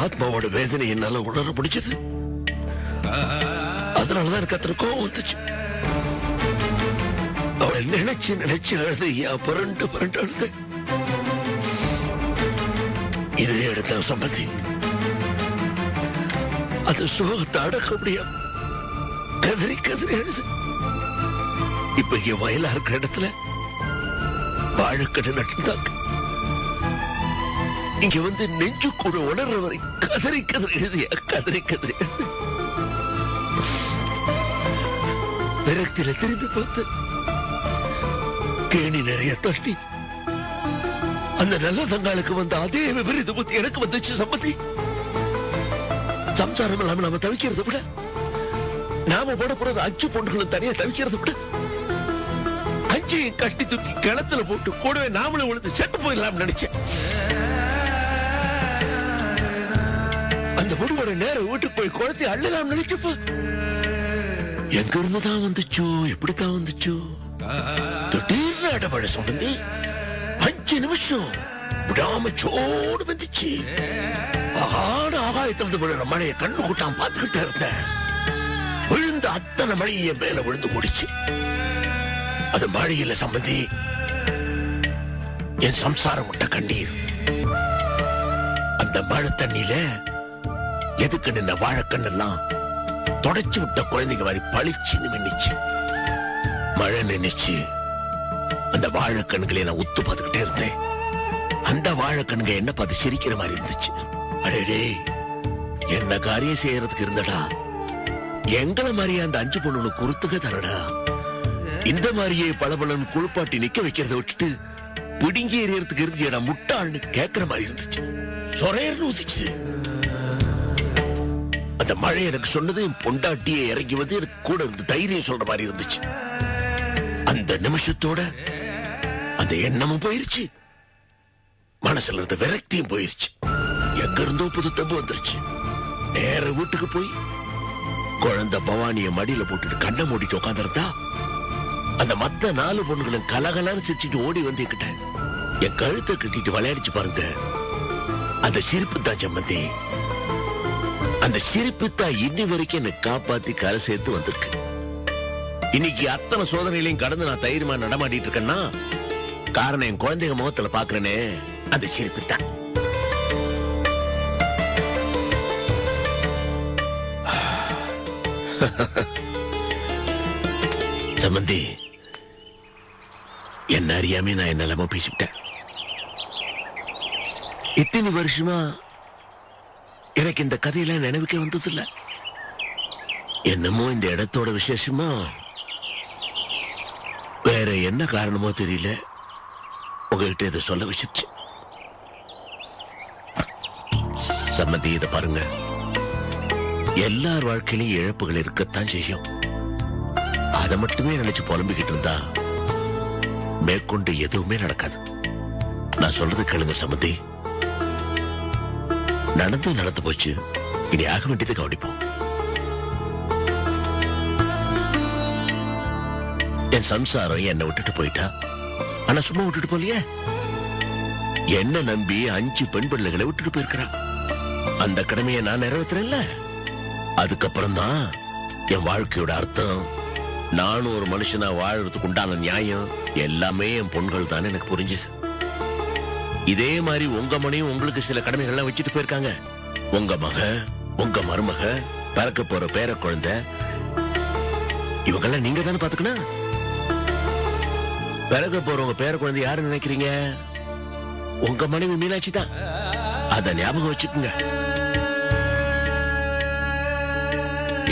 ஆத்மாவோட வேதனை என்னால உணர முடிஞ்சது. அதனாலதான் எனக்கு அத்தனை கோவம் வந்துச்சு. அவளை நினைச்சு நினைச்சு அழுது புரண்டு புரண்டு அழுது. இதே எடுத்த சம்பந்தி அது சோகத்தை அடக்க முடியாம கதறி கதறி அழுது. இப்ப இங்க வயலா இருக்கிற இடத்துல வாழைக்கடை நட்டுதாங்க. இங்க வந்து நெஞ்சு கூட உணர்ற வரை கதறி கதறி எழுதிய கதறி கதறி எழுது. விரக்தியில திரும்பி பார்த்து கேணி நிறைய தண்ணி. அந்த நல்ல தங்காளுக்கு வந்த அதே விபரீத புத்தி எனக்கு வந்துச்சு சம்பந்தி. சம்சாரம் இல்லாம நாம தவிக்கிறத விட நாம போட போறது 5 பொண்ணுகளும் தனியா தவிக்கிறத விட 5ஐயும் கட்டி தூக்கி கிணத்துல போட்டு கூடவே நாமளும் விழுந்து செத்து போயிடலாம் நினைச்சேன். அந்த முடிவோட நேரம் வீட்டுக்கு போய் குளத்தை அள்ளலாம் நினைச்சப்ப எங்க இருந்துதான் வந்துச்சோ எப்படித்தான் வந்துச்சோ திடீர்னு அடமழை சம்பந்தி 5 நிமிஷம் விடாம சோடு வந்துச்சு. ஆகாயத்திலிருந்து விழுற மழையை கண்ணு கூட்டாம பார்த்துக்கிட்டே இருந்தேன். விழுந்த அத்தனை மழை என் மேல விழுந்து கூடிச்சு. அது மழையில சம்பந்தி என் சம்சாரம் விட்ட கண்ணீர். அந்த மழை தண்ணியில எதுக்கு நின்ன வாழைக்கண்ணெல்லாம் தொடச்சு விட்ட குழந்தைங்க மாதிரி பளிச்சுன்னு மின்னிச்சு. மழை நின்னுச்சு. அந்த வாழைக்கண்களை நான் உத்து பார்த்துக்கிட்டே இருந்தேன். அந்த வாழைக்கண்ணுங்க என்ன பார்த்து சிரிக்கிற மாதிரி இருந்துச்சு. அடே என்ன காரியம் செய்யறதுக்கு இருந்தடா, எங்களை மாதிரியே அந்த 5 பொண்ணு குறுத்துக்க தரடா. இந்த மாதிரியே பளபளன்னு குளிப்பாட்டி நிக்க வைக்கிறத விட்டுட்டு பிடுங்கி எறியறதுக்கு இருந்தியடா முட்டாள்னு கேட்கிற மாதிரி இருந்துச்சு. சொரையர்னு ஊதிச்சு. அந்த மழை எனக்கு சொன்னது என் பொண்டாட்டியே இறங்கி வந்து எனக்கு கூட இருந்து தைரியம் சொல்ற மாதிரி இருந்துச்சு. அந்த நிமிஷத்தோட அந்த எண்ணமும் போயிருச்சு, மனசுல இருந்த விரக்தியும் போயிருச்சு. எங்க இருந்தோ புது தம்பு வந்துருச்சு. நேர வீட்டுக்கு போய் குழந்தை பவானிய மடியில போட்டுட்டு கண்ணை மூடிட்டு உட்காந்துருந்தா அந்த மத்த 4 பொண்ணுகளும் கலகலான்னு சிரிச்சுட்டு ஓடி வந்து என் கழுத்தை கட்டிட்டு விளையாடிச்சு பாருங்க. அந்த சிரிப்பு தான் சம்பந்தி. அந்த சிரிப்பு தான் இன்னி வரைக்கும் என்னை காப்பாத்தி கரை சேர்த்து வந்திருக்கு. இன்னைக்கு அத்தனை சோதனைகளையும் கடந்து நான் தைரியமா நடமாடிட்டு இருக்கேன்னா காரணம் என் குழந்தைங்க முகத்துல பாக்குறேனே அந்த சிரிப்பு தான். சம்பந்தி என்ன அறியாமே நான் என்ன நிலைமை பேசிவிட்டேன். இத்தனை வருஷமா எனக்கு இந்த கதையெல்லாம் நினைவுக்கே வந்ததில்லை. என்னமோ இந்த இடத்தோட விசேஷமா வேற என்ன காரணமோ தெரியல உங்ககிட்ட இதை சொல்ல வச்சிருச்சு. சம்பந்தி இதை பாருங்க, எல்லார் வாழ்க்கையிலும் இழப்புகள் இருக்கத்தான் செய்யும். அதை மட்டுமே நினைச்சு புலம்பிக்கிட்டு இருந்தா மேற்கொண்டு எதுவுமே நடக்காது. நான் சொல்றது கேளுங்க சம்பந்தி. நடந்து போச்சு, இனி ஆக வேண்டியதை கவனிப்போம். என் சம்சாரம் என்னை விட்டுட்டு போயிட்டா. ஆனா சும்மா விட்டுட்டு போலியே, என்ன நம்பி 5 பெண் பிள்ளைகளை விட்டுட்டு போயிருக்கிறா. அந்த கடமையை நான் நிறைவேற்றுறேன்ல. அதுக்கப்புறம் தான் என் வாழ்க்கையோட அர்த்தம், நானும் ஒரு மனுஷனா வாழறதுக்கு உண்டான நியாயம் எல்லாமே என் பொண்கள் தானே எனக்கு புரிஞ்சுது. இதே மாதிரி உங்க மனையும் உங்களுக்கு சில கடமைகள்லாம் வச்சுட்டு போயிருக்காங்க. உங்க மக, உங்க மருமக, பிறக்க போற பேர குழந்தை, இவங்கெல்லாம் நீங்க தானே பாத்துக்கணும். பிறக்க போறவங்க பேர குழந்தை யாரு நினைக்கிறீங்க? உங்க மனைவி மீனாட்சி தான். அத ஞாபகம் வச்சுக்குங்க.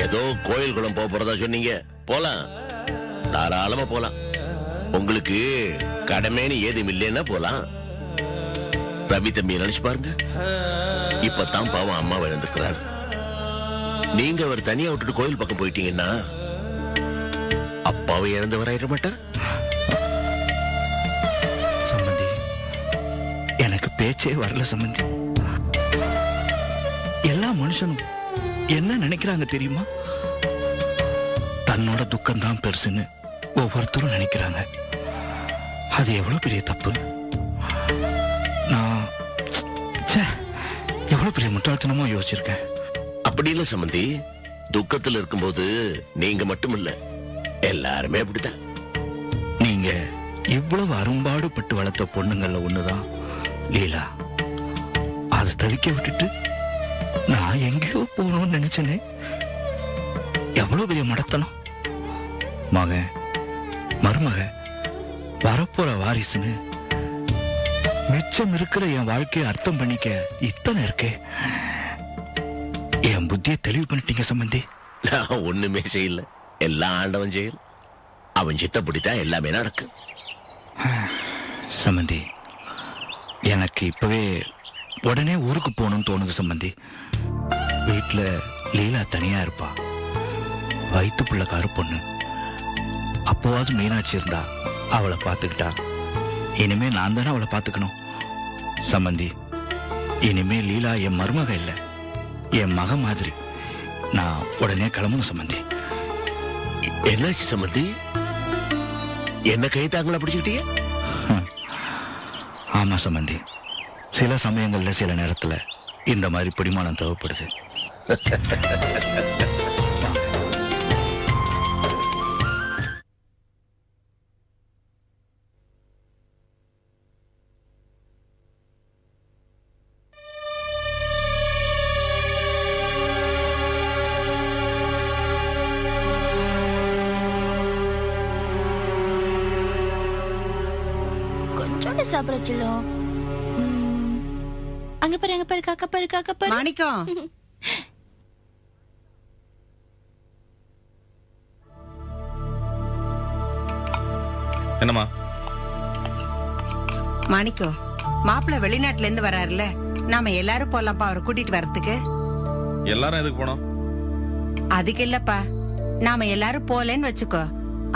ஏதோ கோயில் குளம் போறதா சொன்னீங்க, போலாம், தாராளமா போலாம். உங்களுக்கு கடமைன்னு ஏதும் இல்லைன்னா போலாம். ரவி தம்பி நினைச்சு பாருங்க, இப்பதான் பாவம் அம்மா இழந்திருக்கிறார். நீங்க அவர் தனியா விட்டுட்டு கோயில் பக்கம் போயிட்டீங்கன்னா அப்பாவை இழந்தவராயிட மாட்டார். சம்பந்தி, எனக்கு பேச்சே வரல சம்பந்தி. எல்லா மனுஷனும் என்ன நினைக்கிறாங்க தெரியுமா? தன்னோட துக்கம் தான் பெருசுன்னு ஒவ்வொருத்தரும் நினைக்கிறாங்க. அது எவ்வளவு பெரிய தப்பு. நான் எவ்வளவு பெரிய முட்டாள்தனமா யோசிச்சிருக்கேன். அப்படி இல்ல சம்பந்தி, துக்கத்துல இருக்கும்போது நீங்க மட்டும் இல்ல, எல்லாருமே அப்படித்தான். நீங்க இவ்வளவு அரும்பாடுபட்டு வளர்த்த பொண்ணுங்கள்ல ஒண்ணுதான் லீலா. அதை தவிக்க விட்டுட்டு நான் எங்கேயோ போகணும்னு நினைச்சேனே, எவ்வளவு பெரிய மடத்தனம். மகன், மருமக, வரப்போற வாரிசுன்னு மிச்சம் இருக்கிற என் வாழ்க்கையை அர்த்தம் பண்ணிக்க இத்தனை இருக்கே. என் புத்தியை தெளிவு பண்ணிட்டீங்க சம்பந்தி. நான் ஒண்ணுமே செய்யல, எல்லாம் ஆண்டவன் செய்யல. அவன் சித்தப்படித்தான் எல்லாமே நடக்கு. சம்பந்தி, எனக்கு இப்பவே உடனே ஊருக்கு போகணும்னு தோணுது சம்பந்தி. வீட்டுல லீலா தனியா இருப்பா, வயிற்று பிள்ளைக்காரு பொண்ணு. அப்போவாது மீனாட்சி இருந்தா அவளை பார்த்துக்கிட்டா. இனிமே நான் தானே அவளை பார்த்துக்கணும் சம்பந்தி. இனிமே லீலா என் மருமக இல்ல, என் மக மாதிரி. நான் உடனே கிளம்பணும் சம்பந்தி. என்னாச்சு சம்பந்தி? என்ன கை தாங்களா பிடிச்சுக்கிட்டீங்க? ஆமா சம்பந்தி, சில சமயங்கள்ல சில நேரத்துல இந்த மாதிரி பிடிமானம் தேவைப்படுது. சாப்பிட செல்லும். அங்க பாரு, அங்க பாரு, காக்கா பாரு, காக்கா பாரு. மாணிக்கம், என்னம்மா? மாணிக்கம், மாப்பிள்ள வெளிநாட்டுல இருந்து வராருல, நாம எல்லாரும் போலாம்ப்பா அவரை கூட்டிட்டு வர்றதுக்கு. எல்லாரும் எதுக்கு போனோம்? அதுக்கு இல்லப்பா, நாம எல்லாரும் போலேன்னு வச்சுக்கோ,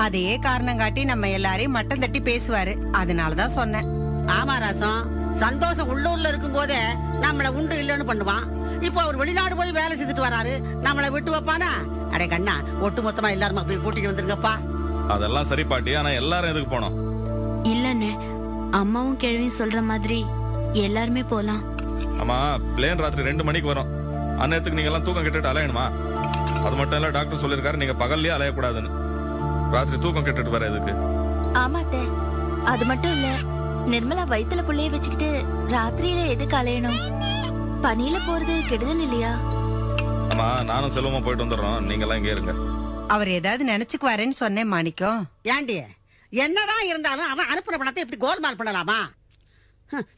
அதையே காரணம் காட்டி நம்ம எல்லாரையும் மட்டம் தட்டி பேசுவாரு. அதனாலதான் சொன்னேன். ஆமா ராசம், சந்தோஷம் உள்ளூர்ல இருக்கும் போதே நம்மள உண்டு இல்லன்னு பண்ணுவான். இப்போ அவர் வெளிநாடு போய் வேலை செஞ்சுட்டு வராரு, நம்மள விட்டு வைப்பானா? அடே கண்ணா, ஒட்டு மொத்தமா எல்லாரும் அப்படி கூட்டிட்டு வந்துருங்கப்பா. அதெல்லாம் சரி பாட்டி, ஆனா எல்லாரும் எதுக்கு போனோம்? இல்லன்னு அம்மாவும் கிழவியும் சொல்ற மாதிரி எல்லாருமே போலாம். ஆமா, பிளேன் ராத்திரி 2 மணிக்கு வரும். அந்நேரத்துக்கு நீங்க எல்லாம் தூக்கம் கெட்டுட்டு அலையணுமா? அது மட்டும் இல்ல, டாக்டர் சொல்லிருக்காரு நீங்க பகல்லயே அலையக்கூடாதுன்னு. ராத்திரி தூக்கம் கெட்டுட்டு வர எதுக்கு? ஆமாத்தே, அது மட்டும் இல்ல, நிர்மலா வயித்துல புள்ளைய வச்சுக்கிட்டு ராத்திரியில எதுக்கு அலையணும்? பனியில போறது கெடுதல் இல்லையா? ஆமா, நானும் செல்வமா போயிட்டு வந்துடுறோம், நீங்க எல்லாம் இங்கே இருங்க. அவர் ஏதாவது நினைச்சுக்குவாருன்னு சொன்னேன் மாணிக்கம். ஏண்டி, என்னதான் இருந்தாலும் அவன் அனுப்புற பணத்தை எப்படி கோல்மால் பண்ணலாமா?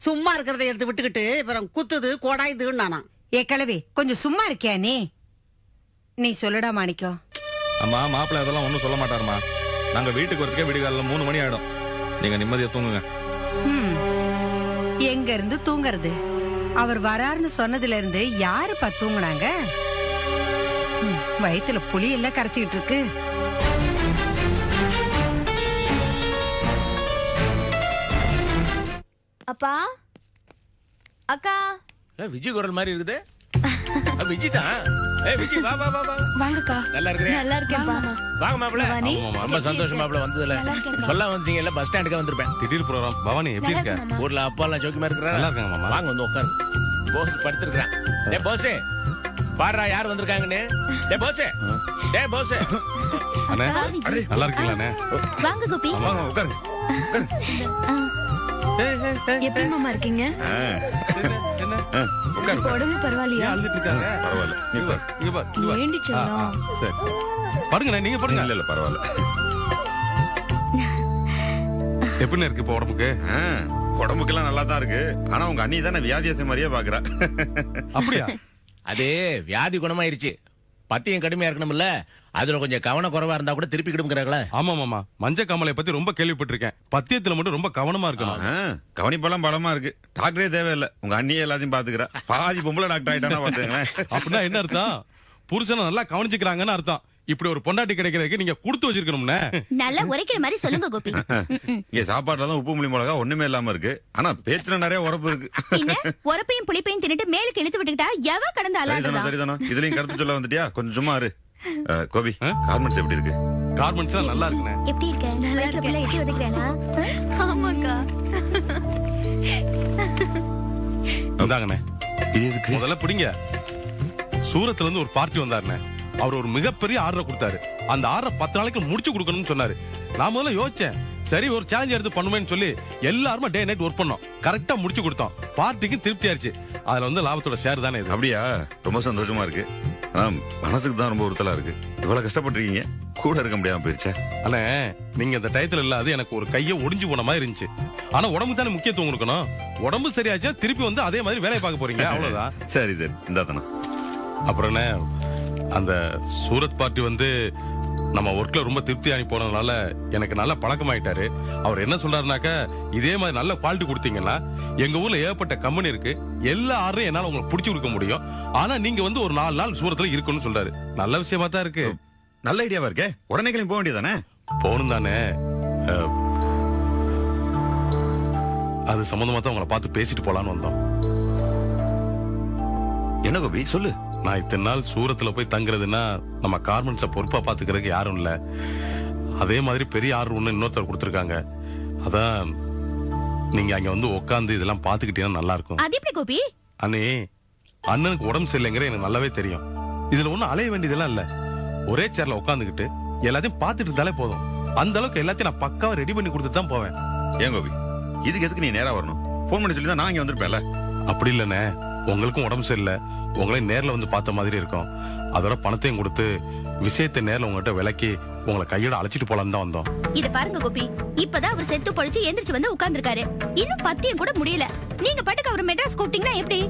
சும்மா இருக்கிறத எடுத்து விட்டுக்கிட்டு அப்புறம் குத்துது கோடாயுதுன்னு நானா? ஏ கிழவி, கொஞ்சம் சும்மா இருக்கியா நீ சொல்லுடா மாணிக்கம். ஆமா, மாப்பிள்ள அதெல்லாம் ஒண்ணும் சொல்ல மாட்டாருமா. நாங்க வீட்டுக்கு வரதுக்கே விடிகாலைல 3 மணி ஆயிடும். நீங்க நிம்மதியா தூங்குங்க. எங்க இருந்து தூங்குறது? அவர் வராருன்னு சொன்னதுல இருந்து யாருப்பா தூங்குனாங்க? வயித்துல புளி எல்லாம் கரைச்சிக்கிட்டு இருக்கு. அப்பா, அக்கா. விஜய் குரல் மாதிரி இருக்குது. விஜய் தான். விஜய், வா வா வா வா. வாங்கக்கா. நல்லா இருக்கறியா? நல்லா இருக்கேன்ப்பா. வாங்க மாப்பிள்ள. பவானி. ரொம்ப சந்தோஷம் மாப்பிள்ள வந்ததுல. சொல்ல வந்தீங்கல்ல, பஸ் ஸ்டாண்டுக்கு வந்திருப்பேன். திடீர் ப்ரோகிராம். பவானி எப்படி இருக்க? ஊர்ல அப்பா எல்லாம் சௌக்கியமா இருக்கிறாங்க? நல்லா இருக்காங்க மாமா. வாங்க வந்து உட்காரு. போஸ் படுத்திருக்கான். டேய் போஸ், பாருடா யார் வந்திருக்காங்கன்னு. டேய் போஸ், டேய் போஸ். அண்ணே, நல்லா இருக்கீங்களா அண்ணே? வாங்க கோபி. வாங்க உட்காருங்க. எப்படி மாமா இருக்கீங்க? என்ன? உட்காரு. உடம்பு பரவாயில்லையா? அழுதுட்டு இருக்காங்க. பரவாயில்ல. நீ பாரு. இங்க பாரு. இங்க பாரு. ஏண்டி செல்லம்? சரி. பாருங்க, நீங்க பாருங்க. இல்ல இல்ல பரவாயில்ல. எப்படி இருக்கு இப்போ உடம்புக்கு? உடம்புக்கெல்லாம் நல்லா தான் இருக்கு. ஆனா உங்க அண்ணி தானே வியாதியாச மாதிரியே பாக்குறா. அப்படியா? அது வியாதி குணமாயிருச்சு. பத்தியம் கடுமையா இருக்கணும்ல, அதுல கொஞ்சம் கவனம் குறைவா இருந்தா கூட திருப்பி கிடுங்கிறாங்களே. ஆமா மாமா, மஞ்ச காமலை பத்தி ரொம்ப கேள்விப்பட்டிருக்கேன். பத்தியத்துல மட்டும் ரொம்ப கவனமா இருக்கணும். கவனிப்பெல்லாம் பலமா இருக்கு. டாக்டரே தேவையில்லை, உங்க அண்ணியே எல்லாத்தையும் பாத்துக்கிறா. பாதி பொம்பளை டாக்டர் ஆயிட்டானா பாத்துங்களேன். அப்படின்னா என்ன அர்த்தம்? புருஷனை நல்லா கவனிச்சுக்கிறாங்கன்னு அர்த்தம். இப்படி ஒரு பொண்டாட்டி கிடைக்கிறதுக்கு நீங்க கொடுத்து வச்சிருக்கணும்னே. நல்லா உரைக்கிற மாதிரி சொல்லுங்க கோபி. இங்க சாப்பாடுல தான் உப்பு புளி மிளகா ஒண்ணுமே இல்லாம இருக்கு. ஆனா பேச்சுல நிறைய உரப்பு இருக்கு. உரப்பையும் புளிப்பையும் தின்னுட்டு மேலுக்கு இழுத்து விட்டுக்கிட்டா எவ கடந்து சரிதானா சரிதானா? இதுலயும் கருத்து சொல்ல வந்துட்டியா? கொஞ்சம் சும்மா இரு. கோபி, கார்மெண்ட்ஸ் எப்படி இருக்கு? கார்மெண்ட்ஸ் நல்லா இருக்குண்ணே. எப்படி இருக்க? நல்லா இருக்கல. எட்டி ஒதுக்குறேனா? ஆமாக்கா. இந்தாங்கண்ணே. இது எதுக்கு? முதல்ல பிடிங்க. சூரத்துல இருந்து ஒரு பார்ட்டி வந்தாருண்ணே. அவர் ஒரு மிகப்பெரிய ஆர்டரை கொடுத்தாரு. அந்த ஆர்டரை 10 நாளைக்கு முடிச்சு கொடுக்கணும்னு சொன்னாரு. நான் முதல்ல யோசிச்சேன், சரி ஒரு சேலஞ்ச் எடுத்து பண்ணுவேன்னு சொல்லி எல்லாருமே டே நைட் ஒர்க் பண்ணோம். கரெக்டா முடிச்சு கொடுத்தோம். பார்ட்டிக்கு திருப்தி ஆயிடுச்சு. அதுல வந்து லாபத்தோட ஷேர் தானே இது. அப்படியா? ரொம்ப சந்தோஷமா இருக்கு. ஆனா மனசுக்கு தான் ரொம்ப உறுத்தலா இருக்கு. இவ்வளவு கஷ்டப்பட்டிருக்கீங்க, கூட இருக்க முடியாம போயிருச்சே. அண்ணே, நீங்க இந்த டயத்துல இல்லாது எனக்கு ஒரு கையை ஒடிஞ்சு போன மாதிரி இருந்துச்சு. ஆனா உடம்பு தானே முக்கியத்துவம் கொடுக்கணும். உடம்பு சரியாச்சா திருப்பி வந்து அதே மாதிரி வேலையை பார்க்க போறீங்க, அவ்வளவுதான். சரி சரி, இந்தா தானே. அப்புறம் என்ன, அந்த சூரத் பார்ட்டி வந்து நம்ம ஒர்க்ல ரொம்ப திருப்தி ஆகி போனதுனால எனக்கு நல்ல பழக்கமாயிட்டாரு. அவர் என்ன சொல்றாருனாக்க, இதே மாதிரி நல்ல குவாலிட்டி கொடுத்தீங்கன்னா எங்க ஊர்ல ஏகப்பட்ட கம்பெனி இருக்கு, எல்லா ஆர்டரையும் என்னால உங்களுக்கு பிடிச்சு கொடுக்க முடியும். ஆனா நீங்க வந்து ஒரு 4 நாள் சூரத்துல இருக்கணும்னு சொல்றாரு. நல்ல விஷயமா தான் இருக்கு. நல்ல ஐடியாவா இருக்கே. உடனே கிளம்பி போக வேண்டியதானே? போகணும் தானே. அது சம்பந்தமா தான் உங்களை பார்த்து பேசிட்டு போலான்னு வந்தோம். என்ன கோபி சொல்லு. நான் இத்தனை நாள் சூரத்துல போய் தங்குறதுன்னா நம்ம கார்மெண்ட்ஸை பொறுப்பா பாத்துக்கிறதுக்கு யாரும் இல்ல. அதே மாதிரி பெரிய ஆர்டர் ஒண்ணு இன்னொருத்தர் கொடுத்துருக்காங்க. அதான் நீங்க அங்க வந்து உட்காந்து இதெல்லாம் பாத்துக்கிட்டீங்கன்னா நல்லா இருக்கும். அது எப்படி கோபி? அண்ணே, அண்ணனுக்கு உடம்பு சரியில்லைங்கிற எனக்கு நல்லாவே தெரியும். இதுல ஒண்ணும் அலைய வேண்டியதெல்லாம் இல்ல. ஒரே சேர்ல உட்காந்துக்கிட்டு எல்லாத்தையும் பாத்துட்டு இருந்தாலே போதும். அந்த அளவுக்கு எல்லாத்தையும் நான் பக்காவா ரெடி பண்ணி கொடுத்துட்டு தான் போவேன். ஏன் கோபி, இதுக்கு எதுக்கு நீ நேரா வரணும்? போன் பண்ணி சொல்லி தான் நான் இங்க வந்திருப்பேன்ல. அப்படி இல்லண்ணே, உங்களுக்கும் உடம்பு சரியில்லை, உங்களே நேர்ல வந்து பார்த்த மாதிரி இருக்கும். அதோட பணத்தையும் கொடுத்து விஷயத்தை நேர்ல உங்ககிட்ட விளக்கி உங்களை கையோட அழைச்சிட்டு போலான்னு தான் வந்தோம். இத பாருங்க கோபி, இப்பதான் அவர் செத்து பழிச்சு எந்திரிச்சு வந்து உட்கார்ந்துருக்காரு. இன்னும் பத்தியம் கூட முடியல. நீங்க பாட்டுக்கு அவர் மெட்ராஸ் கூப்பிட்டீங்கன்னா எப்படி?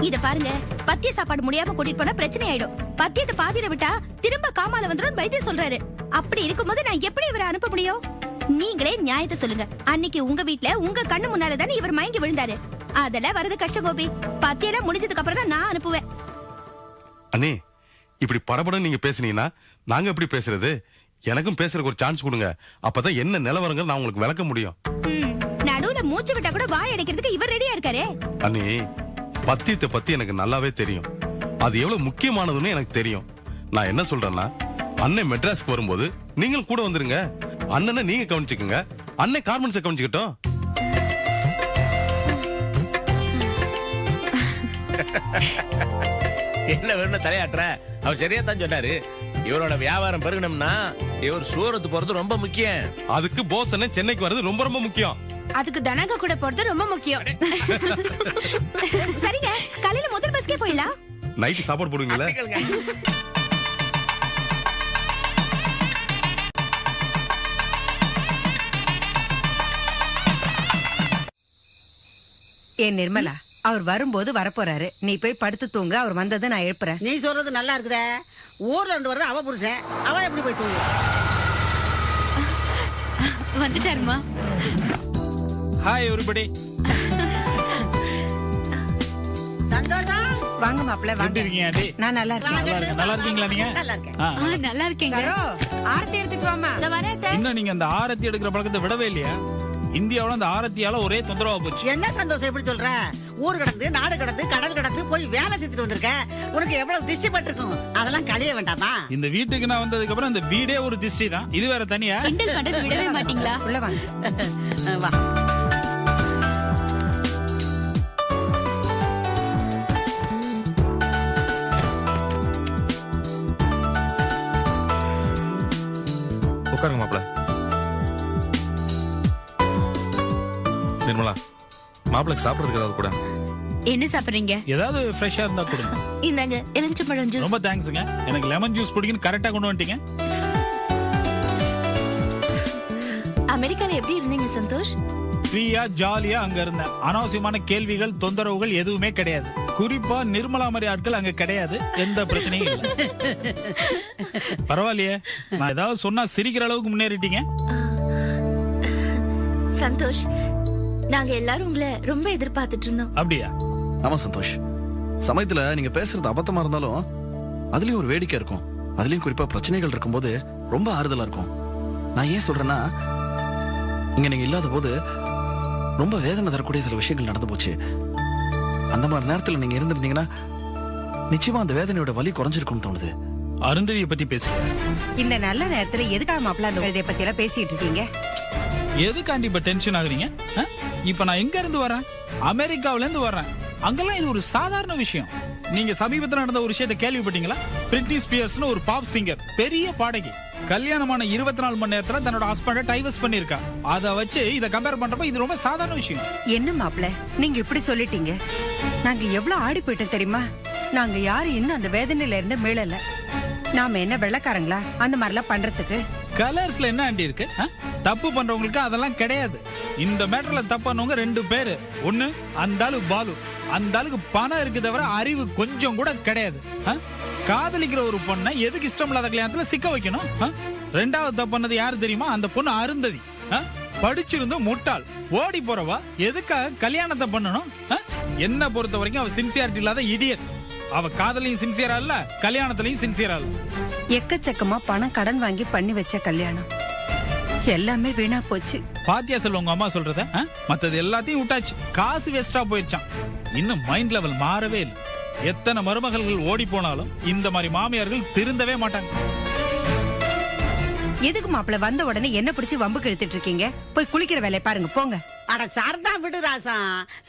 இத பாருங்க, பத்திய சாப்பாடு முடியாம கூட்டிட்டு போனா பிரச்சனை ஆயிடும். பத்தியத்தை பாதியில விட்டா திரும்ப காமால வந்துரும் வைத்தியம் சொல்றாரு. அப்படி இருக்கும்போது நான் எப்படி இவரை அனுப்ப முடியும்? நீங்களே நியாயத்தை சொல்லுங்க. அன்னைக்கு உங்க வீட்ல உங்க கண்ணு முன்னால தானே இவர் மயங்கி விழுந்தாரு. அதெல்லாம் வரது கஷ்டம் கோபி. பத்தியெல்லாம் முடிஞ்சதுக்கு அப்புறம் தான் நான் அனுப்புவேன். அண்ணே, இப்படி படபடம் நீங்க பேசுனீங்கன்னா நாங்க எப்படி பேசுறது? எனக்கும் பேசுறதுக்கு ஒரு சான்ஸ் கொடுங்க. அப்பதான் என்ன நிலவரங்கள் நான் உங்களுக்கு விளக்க முடியும். நடுவுல மூச்சு விட்டா கூட வாய் அடைக்கிறதுக்கு இவர் ரெடியா இருக்காரே. அண்ணே, பத்தியத்தை பத்தி எனக்கு நல்லாவே தெரியும். அது எவ்வளவு முக்கியமானதுன்னு எனக்கு தெரியும். நான் என்ன சொல்றேன்னா, அண்ணன் மெட்ராஸ்க்கு வரும்போது நீங்களும் கூட வந்துருங்க. அண்ணனை நீங்க கவனிச்சுக்கோங்க, அண்ணன் கார்மெண்ட்ஸை கவனிச்சுக்கிட்டோம். என்ன வேணும் தலையாட்டுற? அவர் சரியா தான் சொன்னாரு. இவரோட வியாபாரம் பெருகணும்னா இவர் சூரத்து போறது ரொம்ப முக்கியம். அதுக்கு போஸ் அண்ணன் சென்னைக்கு வர்றது ரொம்ப ரொம்ப முக்கியம். அதுக்கு தனக கூட போறது ரொம்ப முக்கியம். சரிங்க, காலையில முதல் பஸ்க்கே போயிடலாம். நைட்டு சாப்பாடு போடுவீங்களா? ஏன் நிர்மலா, அவர் வரும்போது வரப்போறாரு. நீ போய் படுத்து தூங்க. அவர் வந்ததை நான் எழுப்புறேன். நீ சொல்றது நல்லா இருக்குதே. ஊர்ல இருந்து வர்றது அவ புருஷன், அவ எப்படி போய் தூங்கு? வந்துட்டாருமா. Hi everybody. சந்தோஷம். வாங்க மாப்பிள்ள, வாங்க. எப்படி இருக்கீங்க ஆண்டி? நான் நல்லா இருக்கேன். நல்லா இருக்கீங்களா நீங்க? நல்லா இருக்கேன். நல்லா இருக்கீங்க. சரோ, ஆரத்தி எடுத்துட்டு வாமா. இந்த வரேன். இன்னும் நீங்க அந்த ஆரத்தி எடுக்கிற பழக்கத்தை விடவே இல்லையா? இந்தியாவுல அந்த ஆரத்தியால ஒரே தொந்தரவா போச்சு. என்ன சந்தோஷம் எப்படி சொல்ற? ஊர் கடந்து நாடு கடந்து கடல் கடந்து போய் வேலை செஞ்சுட்டு வந்திருக்க. உனக்கு எவ்வளவு திருஷ்டி பட்டிருக்கும், அதெல்லாம் கழிய வேண்டாமா? இந்த வீட்டுக்கு நான் வந்ததுக்கு அப்புறம் இந்த வீடே ஒரு திஷ்டி தான். இது வேற தனியா? கிண்டல் பண்றது விடவே மாட்டீங்களா? உள்ள வாங்க. வா. உட்காருங்க மாப்பிள்ள. நிர்மலா, மாப்பிளைக்கு சாப்பிடறதுக்கு ஏதாவது கூட. என்ன சாப்பிடுறீங்க? ஏதாவது ஃப்ரெஷ்ஷா இருந்தா கொடுங்க. இந்தாங்க எலுமிச்சம்பழம் ஜூஸ். ரொம்ப தேங்க்ஸ்ங்க. எனக்கு லெமன் ஜூஸ் பிடிக்குன்னு கரெக்டா கொண்டு வந்துட்டீங்க. அமெரிக்கால எப்படி இருந்தீங்க சந்தோஷ்? ஃப்ரீயா ஜாலியா அங்க இருந்தேன். அனாவசியமான கேள்விகள் தொந்தரவுகள் எதுவுமே கிடையாது. குறிப்பா நிர்மலா மாதிரி ஆட்கள் அங்க கிடையாது. எந்த பிரச்சனையும் இல்லை. பரவாயில்லையே, நான் ஏதாவது சொன்னா சிரிக்கிற அளவுக்கு முன்னேறிட்டீங்க. சந்தோஷ், நாங்க எல்லாரும் உங்களை ரொம்ப எதிர்பார்த்துட்டு இருந்தோம். அப்படியா? ஆமா சந்தோஷ், சமயத்துல நீங்க பேசுறது அபத்தமா இருந்தாலும் அதுலயும் ஒரு வேடிக்கை இருக்கும். அதுலயும் குறிப்பா பிரச்சனைகள் இருக்கும்போது ரொம்ப ஆறுதலா இருக்கும். நான் ஏன் சொல்றேன்னா, இங்க நீங்க இல்லாத போது ரொம்ப வேதனை தரக்கூடிய சில விஷயங்கள் நடந்து போச்சு. அந்த மாதிரி நேரத்துல நீங்க இருந்திருந்தீங்கன்னா நிச்சயமா அந்த வேதனையோட வலி குறைஞ்சிருக்கும்னு தோணுது. அருந்ததியை பத்தி பேசுறேன். இந்த நல்ல நேரத்துல எதுக்காக மாப்பிள்ள அந்த இதை பத்தி எல்லாம் பேசிட்டு இருக்கீங்க? எதுக்காண்டி இப்ப டென்ஷன் ஆகுறீங்க? இப்ப நான் எங்க இருந்து வரேன்? அமெரிக்காவில இருந்து வரேன். அங்கெல்லாம் இது ஒரு சாதாரண விஷயம். நீங்க சமீபத்தில் நடந்த ஒரு விஷயத்தை கேள்விப்பட்டீங்களா? பிரிட்னி ஸ்பியர்ஸ்னு ஒரு பாப் சிங்கர், பெரிய பாடகி, கல்யாணமான 24 மணி நேரத்துல தன்னோட ஹஸ்பண்ட டைவர்ஸ் பண்ணிருக்கா. அத வச்சு இத கம்பேர் பண்றப்ப இது ரொம்ப சாதாரண விஷயம். என்ன மாப்பிள நீங்க இப்படி சொல்லிட்டீங்க? நாங்க எவ்வளவு ஆடி போயிட்டோம் தெரியுமா? நாங்க யாரும் இன்னும் அந்த வேதனையில இருந்து மீளல. நாம என்ன வெள்ளக்காரங்களா அந்த மாதிரிலாம் பண்றதுக்கு? கலர்ஸ்ல என்ன ஆண்டி இருக்கு? தப்பு பண்றவங்களுக்கு அதெல்லாம் கிடையாது. இந்த மேட்டர்ல தப்பு பண்ணவங்க 2 பேரு. ஒண்ணு அந்த ஆளு பாலு. அந்த ஆளுக்கு பணம் இருக்கு தவிர அறிவு கொஞ்சம் கூட கிடையாது. காதலிக்கிற ஒரு பொண்ணை எதுக்கு இஷ்டம் இல்லாத கல்யாணத்துல சிக்க வைக்கணும்? ரெண்டாவது தப்பு பண்ணது யாரு தெரியுமா? அந்த பொண்ணு அருந்ததி. படிச்சிருந்த முட்டாள், ஓடி போறவா எதுக்காக கல்யாணத்தை பண்ணணும்? என்ன பொறுத்த வரைக்கும் அவ சின்சியாரிட்டி இல்லாத இடியட். அவ காதலையும் சின்சியரா இல்ல, கல்யாணத்திலையும் சின்சியரா இல்ல. எக்கச்சக்கமா பணம் கடன் வாங்கி பண்ணி வச்ச கல்யாணம் எல்லாமே வீணா போச்சு. பாத்தியா செல்வம் உங்க அம்மா சொல்றத? மத்தது எல்லாத்தையும் விட்டாச்சு, காசு வேஸ்டா போயிருச்சான். இன்னும் மைண்ட் லெவல் மாறவே இல்லை. எத்தனை மருமகள்கள் ஓடி போனாலும் இந்த மாதிரி மாமியார்கள் திருந்தவே மாட்டாங்க. எதுக்கு மாப்பிள வந்த உடனே என்ன பிடிச்சி வம்புக்கு எடுத்துட்டு இருக்கீங்க? போய் குளிக்கிற வேலையை பாருங்க போங்க. அட சரதா விடு ராசா,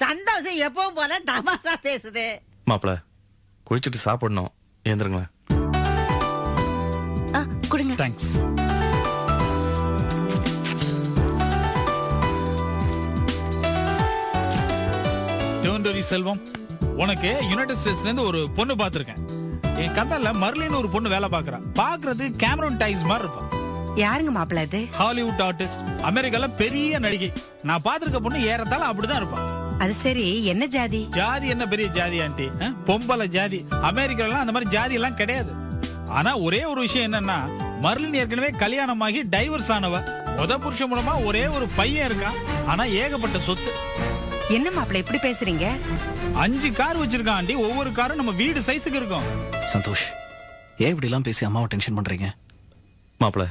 சந்தோஷம் எப்பவும் போல தமாசா பேசுது. மாப்பிள குளிச்சுட்டு சாப்பிடணும், ஏந்திருங்களேன். கொடுங்க. தேங்க்ஸ். டோன்ட் வரி செல்வம், உனக்கு யுனைடெட் ஸ்டேட்ஸ்ல இருந்து ஒரு பொண்ணு பாத்துருக்கேன். என் கம்பெனில மர்லின்னு ஒரு பொண்ணு வேலை பாக்குறா. பாக்குறது கேமரூன் டைஸ் மாதிரி இருப்பா. யாருங்க மாப்பிள அது? ஹாலிவுட் ஆர்டிஸ்ட், அமெரிக்கால பெரிய நடிகை. நான் பாத்திருக்க பொண்ணு ஏறத்தால அப்படிதான் இருப்பா. அது சரி, என்ன ஜாதி? ஜாதி என்ன பெரிய ஜாதி ஆண்டி? பொம்பளை ஜாதி. அமெரிக்கால அந்த மாதிரி ஜாதி எல்லாம் கிடையாது. ஆனா ஒரே ஒரு விஷயம் என்னன்னா, மர்லின் ஏற்கனவே கல்யாணமாகி டைவர்ஸ் ஆனவ. புருஷன் மூலமா ஒரே ஒரு பையன் இருக்கான். ஆனா ஏகப்பட்ட சொத்து. என்ன மாப்பிள இப்படி பேசுறீங்க? 5 கார் வச்சிருக்கான் ஆண்டி. ஒவ்வொரு காரும் நம்ம வீடு சைஸுக்கு இருக்கும். சந்தோஷ், ஏன் இப்படி எல்லாம் பேசி அம்மாவை டென்ஷன் பண்றீங்க? மாப்பிள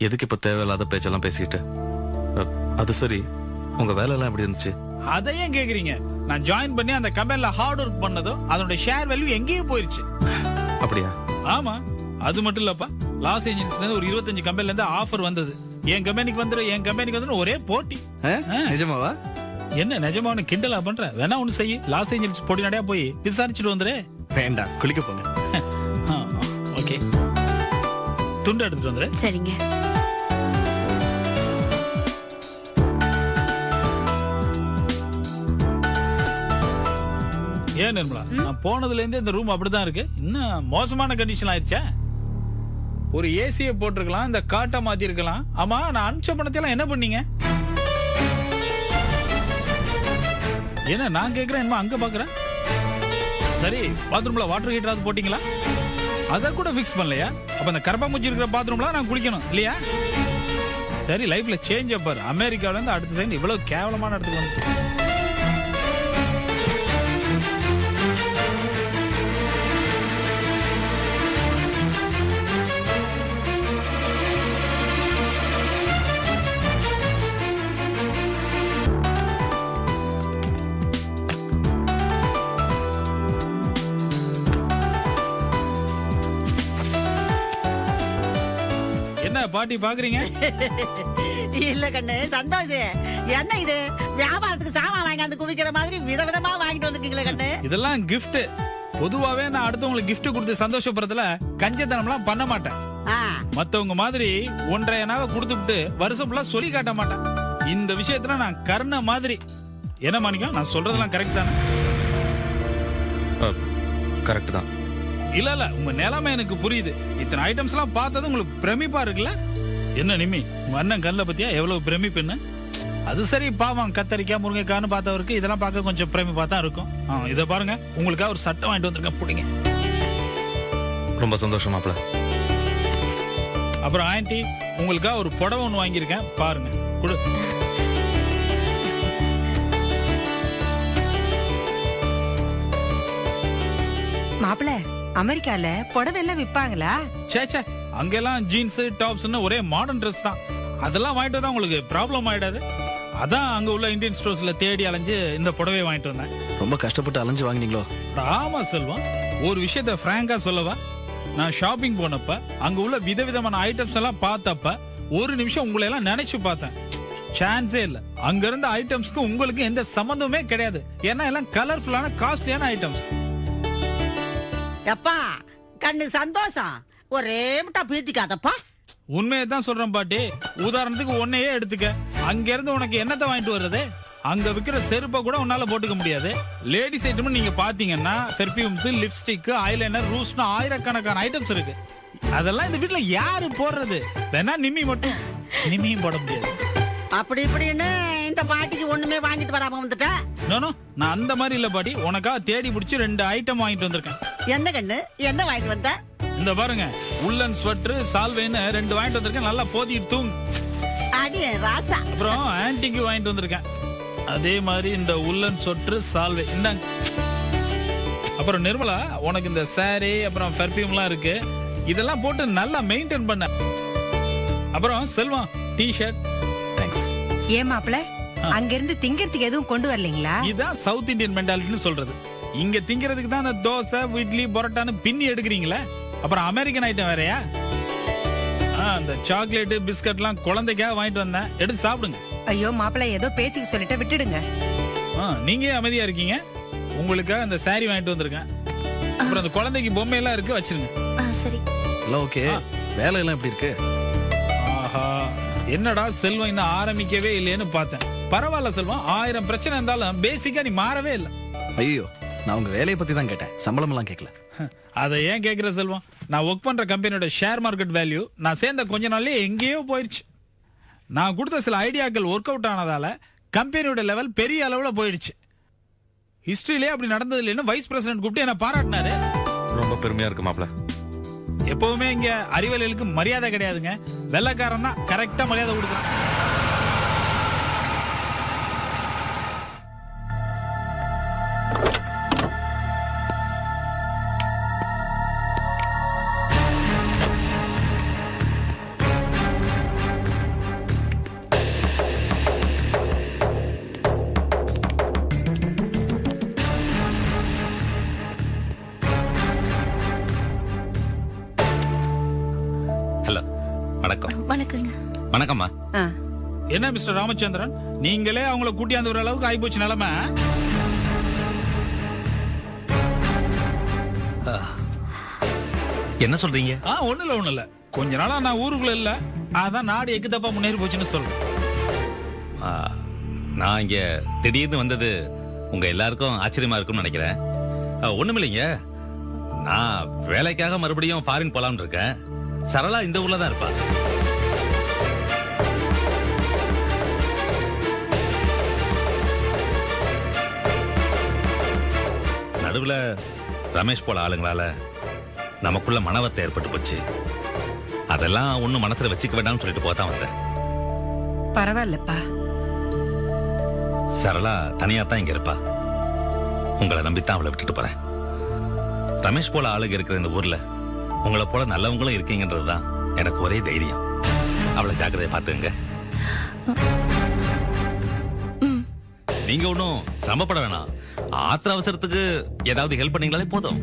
எதுக்கு இப்ப தேவையில்லாத பேச்செல்லாம் பேசிட்டு? அது சரி, உங்க வேலை எல்லாம் எப்படி இருந்துச்சு? அதையும் கேக்குறீங்க? நான் ஜாயின் பண்ணி அந்த கம்பெனில ஹார்ட் ஒர்க் பண்ணதும் அதோட ஷேர் வேல்யூ எங்கேயே போயிருச்சு. அப்படியா? ஆமா, அது மட்டும் இல்லப்பா. லாஸ் ஏஞ்சல்ஸ்ல இருந்து ஒரு 25 கம்பெனில இருந்து ஆஃபர் வந்தது. என் கம்பெனிக்கு வந்துரு ஒரே போட்டி. நிஜமாவா? என்ன நிஜமான கிண்டலா பண்ற? வேணா ஒண்ணு செய்ய, லாஸ் ஏஞ்சல்ஸ் பொடி நடையா போய் விசாரிச்சுட்டு வந்துரு. வேண்டாம், குளிக்க போங்க. ஓகே, துண்டு எடுத்துட்டு வந்துரு. சரிங்க. ஏன் நிர்மலா, நான் போனதுல இருந்து இந்த ரூம் அப்படிதான் இருக்கு. இன்னும் மோசமான கண்டிஷன் ஆயிடுச்சா? ஒரு ஏசியை போட்டிருக்கலாம், இந்த காட்டை மாத்தி இருக்கலாம். ஆமா, நான் அனுப்பிச்ச பணத்தையெல்லாம் என்ன பண்ணீங்க? என்ன நான் கேக்குறேன், என்ன அங்க பாக்குறேன்? சரி, பாத்ரூம்ல வாட்டர் ஹீட்டராவது போட்டீங்களா? அத கூட ஃபிக்ஸ் பண்ணலையா? அப்ப அந்த கரப்பாம்பூச்சி இருக்கிற பாத்ரூம்ல நான் குளிக்கணும் இல்லையா? சரி, லைஃப்ல சேஞ்ச் பாரு. அமெரிக்கால இருந்து அடுத்த செகண்ட் இவ்வளவு கேவலமான இடத்துக்கு வந்து. என்ன பாட்டி பாக்குறீங்க? இல்ல கண்ணு, சந்தோஷ், என்ன இது வியாபாரத்துக்கு சாமான் வாங்கி குவிக்கிற மாதிரி விதவிதமா வாங்கிட்டு வந்துருக்கீங்களே கண்ணு. இதெல்லாம் கிஃப்ட். பொதுவாவே நான் அடுத்தவங்களுக்கு கிஃப்ட் கொடுத்து சந்தோஷப்படுறதுல கஞ்சத்தனம்லாம் பண்ண மாட்டேன். மத்தவங்க மாதிரி 1.5 கொடுத்துட்டு வருஷம் ஃபுல்லா சொல்லி காட்ட மாட்டேன். இந்த விஷயத்துல நான் கர்ண மாதிரி. என்ன மாணிக்கம், நான் சொல்றதெல்லாம் கரெக்ட் தானே? கரெக்ட் தான். இல்ல, உங்க நிலைமை எனக்கு புரியுது. இத்தனை ஐட்டம்ஸ் எல்லாம் பார்த்தது உங்களுக்கு பிரமிப்பா இருக்குல்ல? என்ன நிமி, உங்க அண்ணன் கல்ல பத்தியா எவ்வளவு பிரமிப்புன்னு? அது சரி, பாவம் கத்தரிக்காய் முருங்கைக்கான்னு பார்த்தவருக்கு இதெல்லாம் பார்க்க கொஞ்சம் பிரமிப்பா தான் இருக்கும். இதை பாருங்க, உங்களுக்காக ஒரு சட்டை வாங்கிட்டு வந்திருக்கேன், பிடிங்க. ரொம்ப சந்தோஷம் மாப்ள. அப்புறம் ஆன்ட்டி, உங்களுக்காக ஒரு புடவை ஒன்று வாங்கியிருக்கேன், பாருங்க. கொடு. மாப்பிள, அமெரிக்கால புடவை எல்லாம் விப்பாங்களா? சேச்சே, அங்கெல்லாம் ஜீன்ஸ் டாப்ஸ்னு ஒரே மாடர்ன் ட்ரெஸ் தான். அதெல்லாம் வாங்கிட்டு வந்தா உங்களுக்கு ப்ராப்ளம் ஆயிடாது. அதான் அங்க உள்ள இந்தியன் ஸ்டோர்ஸ்ல தேடி அலைஞ்சு இந்த புடவை வாங்கிட்டு வந்தேன். ரொம்ப கஷ்டப்பட்டு அலைஞ்சு வாங்கினீங்களோ? ஆமா செல்வம், ஒரு விஷயத்த பிராங்கா சொல்லவா, நான் ஷாப்பிங் போனப்ப அங்க உள்ள விதவிதமான ஐட்டம்ஸ் எல்லாம் பார்த்தப்ப ஒரு நிமிஷம் உங்களை எல்லாம் நினைச்சு பார்த்தேன். சான்ஸே இல்ல. அங்க இருந்த ஐட்டம்ஸ்க்கு உங்களுக்கு எந்த சம்பந்தமே கிடையாது. ஏன்னா எல்லாம் கலர்ஃபுல்லான காஸ்ட்லியான ஐட்டம்ஸ். எப்பா கண்ணு சந்தோஷம், ஒரே முட்டா பீத்திக்காதப்பா. உண்மையை தான் சொல்றேன் பாட்டி. உதாரணத்துக்கு ஒன்னையே எடுத்துக்க. அங்க இருந்து உனக்கு என்னத்தை வாங்கிட்டு வர்றது? அங்க விக்கிற செருப்பை கூட உன்னால போட்டுக்க முடியாது. லேடிஸ் ஐட்டம் நீங்க பாத்தீங்கன்னா பெர்ஃபியூம்ஸ், லிப்ஸ்டிக், ஐலைனர், ரூஸ்னு ஆயிரக்கணக்கான ஐட்டம்ஸ் இருக்கு. அதெல்லாம் இந்த வீட்டுல யாரு போடுறது? வேணா நிம்மி மட்டும், நிம்மியும் போட முடியாது. அப்படி இப்படின்னு இந்த பாட்டிக்கு ஒண்ணுமே வாங்கிட்டு வராம வந்துட்ட. நானோ நான் அந்த மாதிரி இல்ல பாட்டி. உனக்காக தேடி பிடிச்சி 2 ஐட்டம் வாங்கிட்டு வந்திருக்கேன். என்ன கண்ணு, என்ன வாங்கிட்டு வந்த? இந்த பாருங்க, உள்ளன் ஸ்வெட்டர், சால்வைன்னு 2 வாங்கிட்டு வந்திருக்கேன். நல்லா போத்திட்டு தூங்கு. அடியே ராசா. அப்புறம் ஆன்டிக்கு வாங்கிட்டு வந்திருக்கேன். அதே மாதிரி இந்த உள்ளன் ஸ்வெட்டர், சால்வை இந்தாங்க. அப்புறம் நிர்மலா, உனக்கு இந்த சாரி அப்புறம் பெர்ஃபியூம்லாம் இருக்கு. இதெல்லாம் போட்டு நல்லா மெயின்டைன் பண்ண. அப்புறம் செல்வம் டி-ஷர்ட். தேங்க்ஸ். ஏன் மாப்பிள, அங்க இருந்து திங்கிறதுக்கு எதுவும் கொண்டு வரலீங்களா? இதான் சவுத் இந்தியன் மென்டாலிட்டின்னு சொல்றது. இங்க திங்கிறதுக்கு தான் அந்த தோசை, இட்லி, பரோட்டான்னு பின்னி எடுக்கிறீங்களே. அப்புறம் அமெரிக்கன் ஐட்டம் வேறயா? அந்த சாக்லேட், பிஸ்கட்லாம் குழந்தைக்காக வாங்கிட்டு வந்தேன். எடுத்து சாப்பிடுங்க. ஐயோ மாப்பிள, ஏதோ பேச்சுக்கு சொல்லிட்டு விட்டுடுங்க. நீங்க அமைதியா இருக்கீங்க. உங்களுக்காக அந்த சாரி வாங்கிட்டு வந்திருக்கேன். அப்புறம் அந்த குழந்தைக்கு பொம்மை எல்லாம் இருக்கு, வச்சிருங்க. சரி. எல்லாம் ஓகே. வேலை எல்லாம் எப்படி இருக்கு? ஆஹா, என்னடா செல்வம் இன்னும் ஆரம்பிக்கவே இல்லையேன்னு பார்த்தேன். பரவாயில்ல செல்வம், 1000 பிரச்சனை இருந்தாலும் பேசிக்கா நீ மாறவே இல்லை. ஐயோ, நான் உங்க வேலையை பத்தி தான் கேட்டேன், சம்பளம் எல்லாம் கேட்கல. அதை ஏன் கேட்கிற செல்வம்? நான் ஒர்க் பண்ற கம்பெனியோட ஷேர் மார்க்கெட் வேல்யூ நான் சேர்ந்த கொஞ்ச நாள்லயே எங்கேயோ போயிடுச்சு. நான் கொடுத்த சில ஐடியாக்கள் ஒர்க் அவுட் ஆனதால கம்பெனியோட லெவல் பெரிய அளவுல போயிடுச்சு. ஹிஸ்டரியிலே அப்படி நடந்தது இல்லைன்னு வைஸ் பிரசிடென்ட் கூப்பிட்டு என்ன பாராட்டினாரு. ரொம்ப பெருமையா இருக்கு மாப்ள. எப்பவுமே இங்க அறிவாளிகளுக்கு மரியாதை கிடையாதுங்க. வெள்ளைக்காரன் தான் கரெக்டா மரியாதை கொடுக்குறான். வணக்கங்க. வணக்கம்மா. என்ன மிஸ்டர் ராமச்சந்திரன், நீங்களே அவங்கள கூட்டியாந்து வர அளவுக்கு ஆயிப்போச்சு நிலைமை. என்ன சொல்றீங்க? ஒண்ணும் இல்ல. கொஞ்ச நாளா நான் ஊருக்குள்ள இல்ல, அதான் நாடு எக்கு தப்பா முன்னேறி போச்சுன்னு சொல்றேன். நான் இங்க திடீர்னு வந்தது உங்க எல்லாருக்கும் ஆச்சரியமா இருக்கும்னு நினைக்கிறேன். ஒண்ணுமில்லைங்க, நான் வேலைக்காக மறுபடியும் ஃபாரின் போலாம்னு இருக்கேன். சரளா இந்த ஊர்ல தான் இருப்பா. நடுவுல ரமேஷ் போல ஆளுங்களால நமக்குள்ள மனவத்தை ஏற்பட்டு போச்சு. அதெல்லாம் ஒண்ணும் மனசுல வச்சுக்க வேண்டாம்னு சொல்லிட்டு போதான் வந்தேன். பரவாயில்லப்பா. சரளா தனியா தான் இங்க இருப்பா. உங்களை நம்பித்தான் அவளை விட்டுட்டு போறேன். ரமேஷ் போல ஆளுங்க இருக்கிற இந்த ஊர்ல உங்களை போல நல்லவங்களும் இருக்கீங்கன்றதுதான் எனக்கு ஒரே தைரியம். அவளை ஜாக்கிரதையா பாத்துங்க. நீங்க ஒன்னும் சிரமப்பட வேணாம். ஆத்திர அவசரத்துக்கு ஏதாவது ஹெல்ப் பண்ணீங்களாலே போதும்.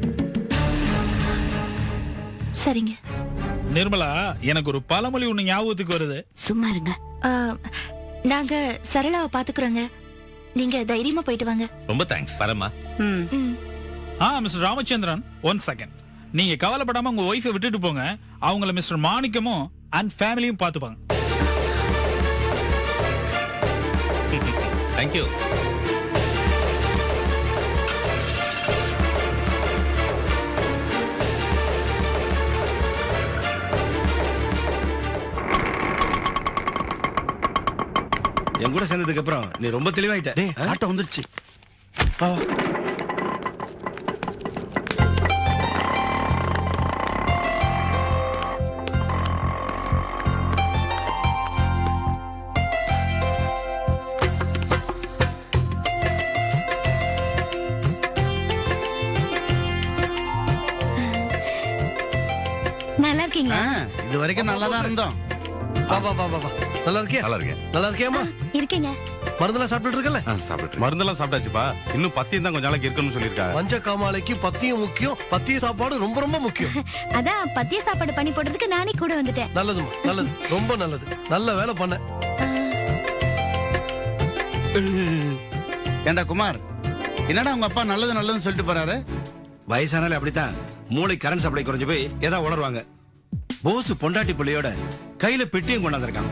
சரிங்க. நிர்மலா, எனக்கு ஒரு பழமொழி ஒண்ணு ஞாபகத்துக்கு வருது. சும்மா இருங்க. நாங்க சரளாவை பாத்துக்கிறோங்க. நீங்க தைரியமா போயிட்டு வாங்க. ரொம்ப தேங்க்ஸ். வரமா. Mister Ramachandran, 1 second. நீங்க கவலைப்படாம உங்க ஒய்ஃபை விட்டுட்டு போங்க. அவங்கள மிஸ்டர் மாணிக்கமும் அண்ட் ஃபேமிலியும் பாத்துப்பாங்க. தேங்க்யூ. என் கூட சேர்ந்ததுக்கு அப்புறம் நீ ரொம்ப தெளிவாயிட்ட. ஆட்டோ வந்துருச்சு. நல்லா இருக்கீங்களா? இது வரைக்கும் நல்லா தான் இருந்தோம். நல்லா இருக்கியா? நல்லா இருக்கேன். நல்லா இருக்கியாமா? இருக்கீங்க. மருந்தெல்லாம் சாப்பிட்டு இருக்கல? சாப்பிட்டு. மருந்தெல்லாம் சாப்பிட்டாச்சுப்பா. இன்னும் பத்தியம் தான் கொஞ்ச நாளைக்கு இருக்குன்னு சொல்லியிருக்காங்க. மஞ்ச காமாலைக்கு பத்தியம் முக்கியம். பத்திய சாப்பாடு ரொம்ப ரொம்ப முக்கியம். அதான் பத்திய சாப்பாடு பண்ணி போடுறதுக்கு நானே கூட வந்துட்டேன். நல்லதுமா, நல்லது, ரொம்ப நல்லது. நல்ல வேலை பண்ண. ஏண்டா குமார், என்னடா உங்க அப்பா நல்லது நல்லதுன்னு சொல்லிட்டு போறாரு? வயசானாலே அப்படித்தான், மூளை கரண்ட் சப்ளை குறைஞ்சு போய் ஏதாவது உளருவாங்க. போஸ் பொண்டாட்டி பிள்ளையோட கையில பெட்டியும் கொண்டாந்துருக்கான்.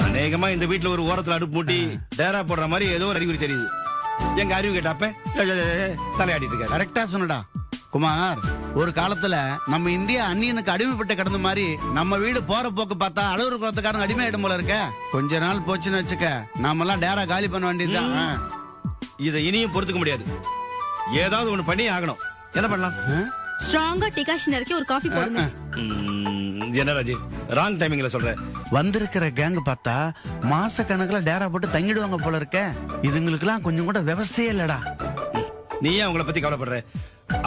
அநேகமா இந்த வீட்டுல ஒரு ஓரத்துல அடுப்பு மூட்டி டேரா போடுற மாதிரி ஏதோ ஒரு அறிகுறி தெரியுது. எங்க அறிவு கேட்டாப்ப தலையாடிட்டு இருக்காரு. கரெக்டா சொன்னடா குமார். ஒரு காலத்துல நம்ம இந்தியா அந்நியனுக்கு அடிமைப்பட்டு கிடந்த மாதிரி நம்ம வீடு போற போக்கு பார்த்தா அழகு குளத்துக்காரங்க அடிமை ஆயிடும் போல இருக்க. கொஞ்ச நாள் போச்சுன்னு வச்சுக்க, நாம எல்லாம் டேரா காலி பண்ண வேண்டியதுதான். இதை இனியும் பொறுத்துக்க முடியாது. ஏதாவது ஒண்ணு பண்ணி ஆகணும். என்ன பண்ணலாம்? ஸ்ட்ராங்கா டிகாஷன் இறக்கி ஒரு காஃபி போடுங்க. என்ன ராஜி, ராங் டைமிங்ல சொல்ற. வந்திருக்கிற கேங் பார்த்தா மாச கணக்குல டேரா போட்டு தங்கிடுவாங்க போல இருக்க. இதுங்களுக்கெல்லாம் கொஞ்சம் கூட விவசாயே இல்லடா. நீ ஏன் அவங்கள பத்தி கவலைப்படுற?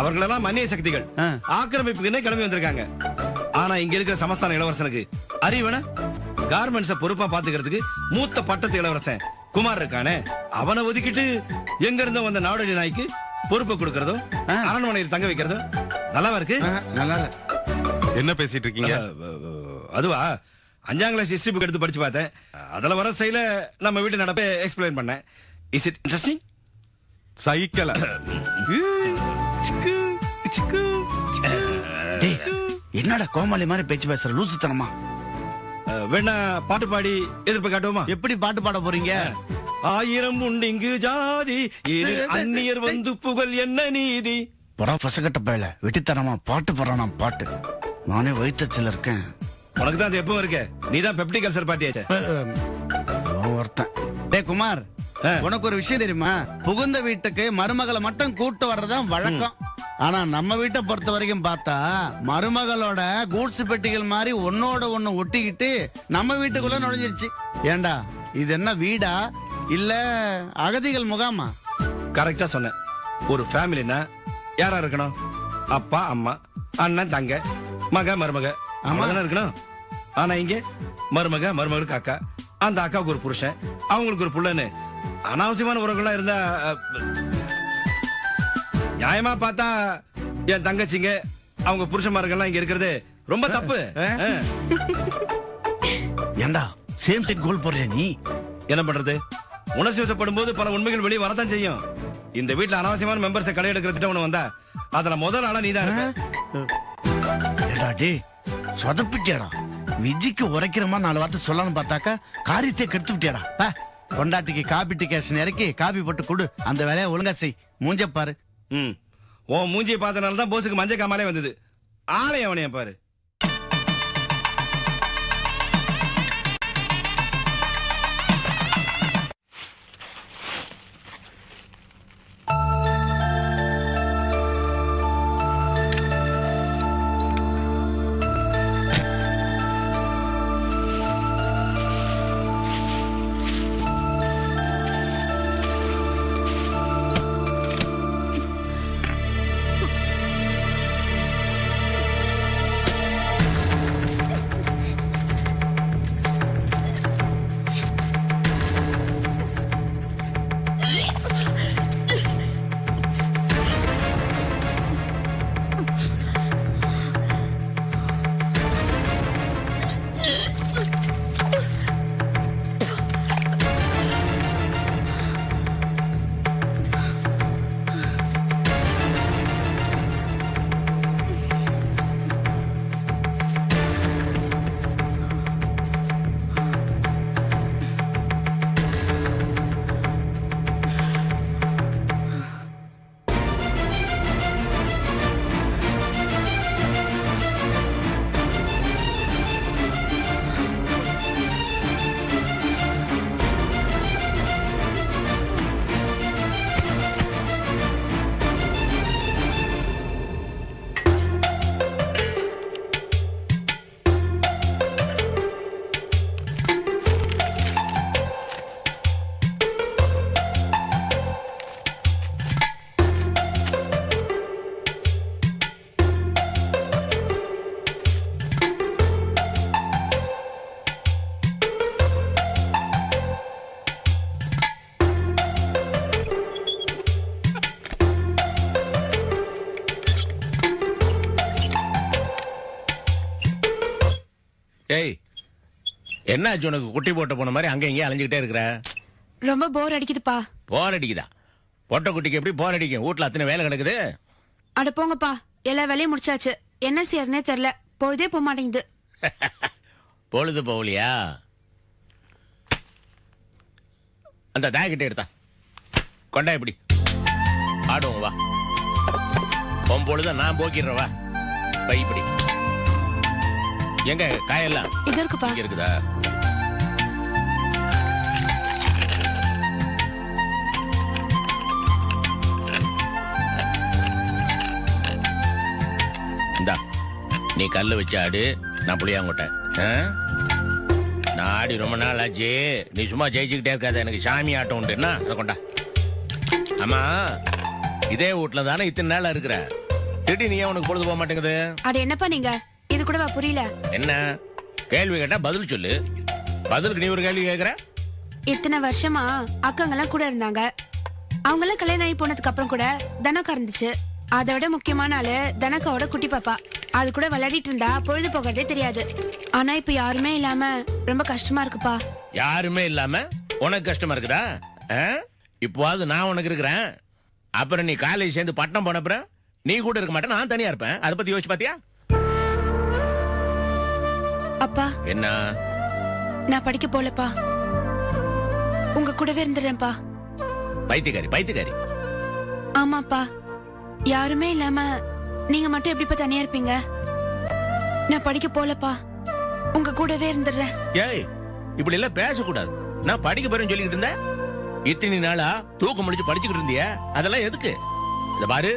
அவர்களெல்லாம் மன்னிய சக்திகள், ஆக்கிரமிப்புக்குன்னே கிளம்பி வந்திருக்காங்க. ஆனா இங்க இருக்கிற சமஸ்தான இளவரசனுக்கு அறிவன கார்மெண்ட்ஸ பொறுப்பா பாத்துக்கிறதுக்கு மூத்த பட்டத்து இளவரசன் குமார் இருக்கானே, அவனை ஒதுக்கிட்டு எங்க இருந்தோ வந்த நாடோடி நாய்க்கு பொறுப்பை கொடுக்கறதும் அரண்மனையில் தங்க வைக்கிறதும் நல்லாவா இருக்கு? நல்லா என்ன பேசிட்டு இருக்கீங்க? அதுவா, 5ஆம் கிளாஸ் ஹிஸ்டரி புக் எடுத்து படிச்சு பார்த்தேன். அதுல வர ஸ்டைல நம்ம வீட்டு நடப்பை எக்ஸ்பிளைன் பண்ணேன். Is it interesting? சைக்கிள் என்னடா கோமாளி மாதிரி பேச்சு பேசுற லூசுத்தனமா? வேணா பாட்டு பாடி எதிர்ப்பு காட்டுவோமா? எப்படி பாட்டு பாட போறீங்க? 1000 உண்டு இங்கு ஜாதி, அந்நியர் வந்து புகழ் என்ன நீதி. படா பசங்கட்ட பயல வெட்டித்தனமா பாட்டு போறானா பாட்டு. நானே வயிற்றுல இருக்கேன். உனக்கு தான் அது எப்பவும் இருக்க. நீ தான் பெப்டிக் அல்சர் பார்ட்டியாச்சே. ஒருத்தன். டேய் குமார், உனக்கு ஒரு விஷயம் தெரியுமா? புகுந்த வீட்டுக்கு மருமகளை மட்டும் கூட்டு வர்றதுதான் வழக்கம். ஆனா நம்ம வீட்டை பொறுத்த வரைக்கும் பார்த்தா மருமகளோட கூட்ஸ் பெட்டிகள் மாதிரி ஒன்னோட ஒண்ணு ஒட்டிக்கிட்டு நம்ம வீட்டுக்குள்ள நுழைஞ்சிருச்சு. ஏண்டா இது என்ன வீடா இல்ல அகதிகள் முகாமா? கரெக்டா சொன்ன. ஒரு ஃபேமிலினா யாரா இருக்கணும்? அப்பா அம்மா, அண்ணன் தங்க, மக மருமக, அம்மா இருக்கணும். ஆனா இங்க மருமக, மருமகளுக்கு அக்கா, அந்த அக்காவுக்கு ஒரு புருஷன், அவங்களுக்கு ஒரு புள்ளன்னு அனாவசியமான உறவுகள்லாம் இருந்தா நியாயமா பார்த்தா என் தங்கச்சிங்க அவங்க புருஷன்மார்கள்லாம் இங்க இருக்கிறது ரொம்ப தப்பு. ஏண்டா சேம் செக் கோல் போடுற நீ? என்ன பண்றது? உணர்ச்சி வசப்படும் போது பல உண்மைகள் வெளியே வரத்தான் செய்யும். இந்த வீட்டுல அனாவசியமான மெம்பர்ஸை களை எடுக்கிற திட்டம் ஒண்ணு வந்தா அதுல முதல் ஆளா நீதான் இருப்ப. சொதப்பிட்டியாடா. விஜிக்கு உரைக்கிறமா 4 வார்த்தை சொல்லணும் பார்த்தாக்கா காரியத்தை கெடுத்து விட்டியாடா. கொண்டாட்டிக்கு காபி டிகேஷன் இறக்கி காபி போட்டு கொடு. அந்த வேலையை ஒழுங்கா செய். மூஞ்ச பாரு. ஓ மூஞ்சியை பார்த்தனால தான் போஸுக்கு மஞ்சள் காமாலே வந்தது. ஆலயம் அவனைய பாரு. ஏய், என்ன உனக்கு குட்டி போட்ட போன மாதிரி அங்க இங்கே அலைஞ்சுக்கிட்டே இருக்கிற? ரொம்ப போர் அடிக்குதுப்பா. போர் அடிக்குதா? பொட்டை குட்டிக்கு எப்படி போர் அடிக்கும்? வீட்டுல அத்தனை வேலை கிடக்குது. அட போங்கப்பா, எல்லா வேலையும் முடிச்சாச்சு. என்ன செய்யறனே தெரியல, பொழுதே போக மாட்டேங்குது. பொழுது போகலையா? அந்த தாய்கிட்ட எடுத்தா கொண்டா, இப்படி ஆடுவோம் வா. பொழுத நான் போக்கிடுறேன் வா. பை இப்படி. எங்க காயெல்லாம் இது இருக்குப்பா. இங்க இருக்குதா? இந்தா நீ கல்லு வச்சு ஆடு, நான் புளியாங்கொட்டேன். நான் ஆடி ரொம்ப நாள் ஆச்சு. நீ சும்மா ஜெயிச்சுக்கிட்டே இருக்காத, எனக்கு சாமி ஆட்டம் உண்டுன்னா அதை கொண்டா. ஆமா, இதே வீட்டுல தானே இத்தனை நாளா இருக்கிற. திடீர்னு நீ உனக்கு பொழுது போக மாட்டேங்குது? அட என்னப்பா நீங்க, இது கூடவா புரியல? என்ன கேள்வி கேட்டா பதில் சொல்லு. பதிலுக்கு நீ ஒரு கேள்வி கேக்குற? இத்தனை வருஷமா அக்காங்கெல்லாம் கூட இருந்தாங்க. அவங்கெல்லாம் கல்யாணம் ஆகி போனதுக்கு அப்புறம் கூட தனக்கா இருந்துச்சு. அதை விட முக்கியமான ஆளு தனக்காவோட குட்டி பாப்பா. அது கூட விளையாடிட்டு இருந்தா பொழுது போகிறதே தெரியாது. ஆனா இப்ப யாருமே இல்லாம ரொம்ப கஷ்டமா இருக்குப்பா. யாருமே இல்லாம உனக்கு கஷ்டமா இருக்குதா? இப்போவாது நான் உனக்கு இருக்கிறேன். அப்புறம் நீ காலேஜ் சேர்ந்து பட்டம் போன அப்புறம் நீ கூட இருக்க மாட்டேன், நான் தனியா இருப்பேன். அதை பத்தி யோசிச்சு பாத்தியா? அப்பா என்ன? நான் படிக்க போலப்பா, உங்க கூடவே இருந்துடுறேன்ப்பா. பைத்தியக்காரி பைத்தியக்காரி. ஆமாப்பா, யாருமே இல்லாம நீங்க மட்டும் எப்படிப்பா தனியா இருப்பீங்க? நான் படிக்க போலப்பா, உங்க கூடவே இருந்துடுறேன். ஏய், இப்படி எல்லாம் பேசக்கூடாது. நான் படிக்க போறேன்னு சொல்லிக்கிட்டு இருந்தேன். இத்தனை நாளா தூக்கம் முடிச்சு படிச்சுக்கிட்டு இருந்திய, அதெல்லாம் எதுக்கு? இத பாரு,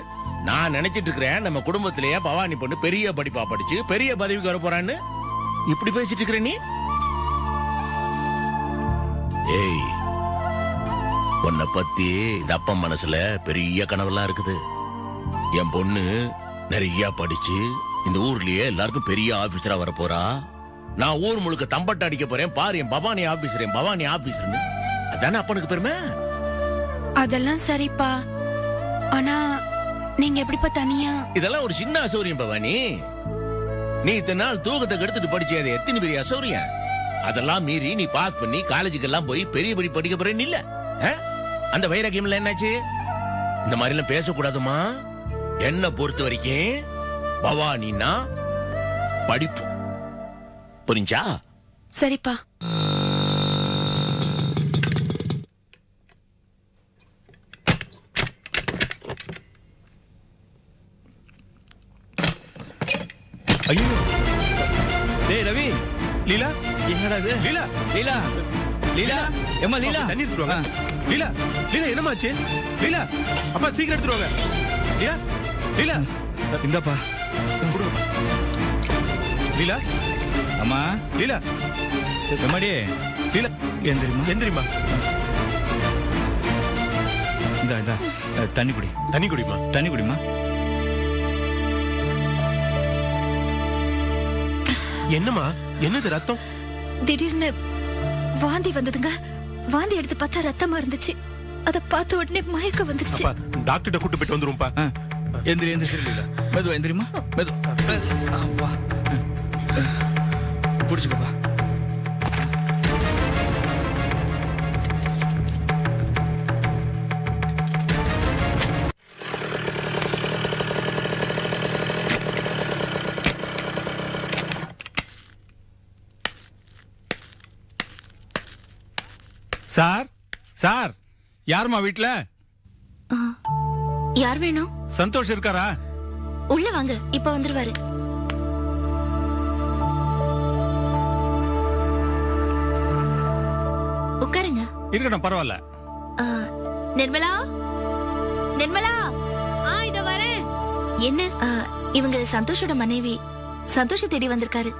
நான் நினைச்சிட்டு இருக்கிறேன் நம்ம குடும்பத்திலேயே பவானி பொண்ணு பெரிய படிப்பா படிச்சு பெரிய பதவிக்கு வர போறான்னு. இப்படி பேசிட்டு இருக்கிற நீ. ஏய், உன்னை பத்தி இந்த அப்பா மனசுல பெரிய கனவெல்லாம் இருக்குது. என் பொண்ணு நிறைய படிச்சு இந்த ஊர்லயே எல்லாருக்கும் பெரிய ஆபீசரா வர போறா. நான் ஊர் முழுக்க தம்பட்ட அடிக்க போறேன் பாரு, என் பவானி ஆபீசர், என் பவானி ஆபீசர்னு. அதானே அப்பனுக்கு பெருமை. அதெல்லாம் சரிப்பா, ஆனா நீங்க எப்படிப்பா தனியா? இதெல்லாம் ஒரு சின்ன அசௌரியம் பவானி. நீ இத்தனை நாள் தூக்கத்தை கெடுத்துட்டு படிச்சது எத்தனை பெரிய அசௌரியம். அதெல்லாம் மீறி நீ பாஸ் பண்ணி காலேஜுக்கு எல்லாம் போய் பெரிய பெரிய படிக்க போறேன்னு இல்ல. அந்த வைராக்கியம்ல என்னாச்சு? இந்த மாதிரி எல்லாம் பேசக்கூடாதுமா. என்ன பொறுத்த வரைக்கும் பவானின்னா படிப்பு. புரிஞ்சா? சரிப்பா. ஐயோ, டேய் ரவி, லீலா, என்னடா இது? லீலா, லீலா, லீலா, ஏம்மா லீலா, தண்ணி எடுத்துட்டு வாங்க. லீலா, லீலா, என்னமாச்சு? லீலா, அப்பா சீக்கிரம் எடுத்துட்டு வாங்க. லீலா, லீலா, இந்தப்பா. லீலா, அம்மா, லீலா, எம்மாடி, லீலா, எந்திரிமா, எந்திரிமா. இந்த தண்ணி குடி. தண்ணி குடிமா, தண்ணி குடிமா. என்னமா? என்னது ரத்தம்? திடீர்னு வாந்தி வந்ததுங்க. வாந்தி எடுத்து பார்த்தா ரத்தமா இருந்துச்சு. அத பார்த்த உடனே மயக்கம் வந்துருச்சு. அப்பா டாக்டர்ட்ட கூட்டி போயிட்டு வந்துரும்பா. எந்திரி எந்திரி. மெது எந்திரிமா, மெது. அப்பா புடிச்சுக்கப்பா. சார், சார், யாருமா வீட்ல? யார் வேணும்? சந்தோஷ் இருக்காரா? உள்ள வாங்க, இப்ப வந்துருவாரு. உட்காருங்க. இருக்கட்டும், பரவாயில்ல. நிர்மலா, நிர்மலா. இத வரேன். என்ன? இவங்க சந்தோஷோட மனைவி. சந்தோஷ தேடி வந்திருக்காரு.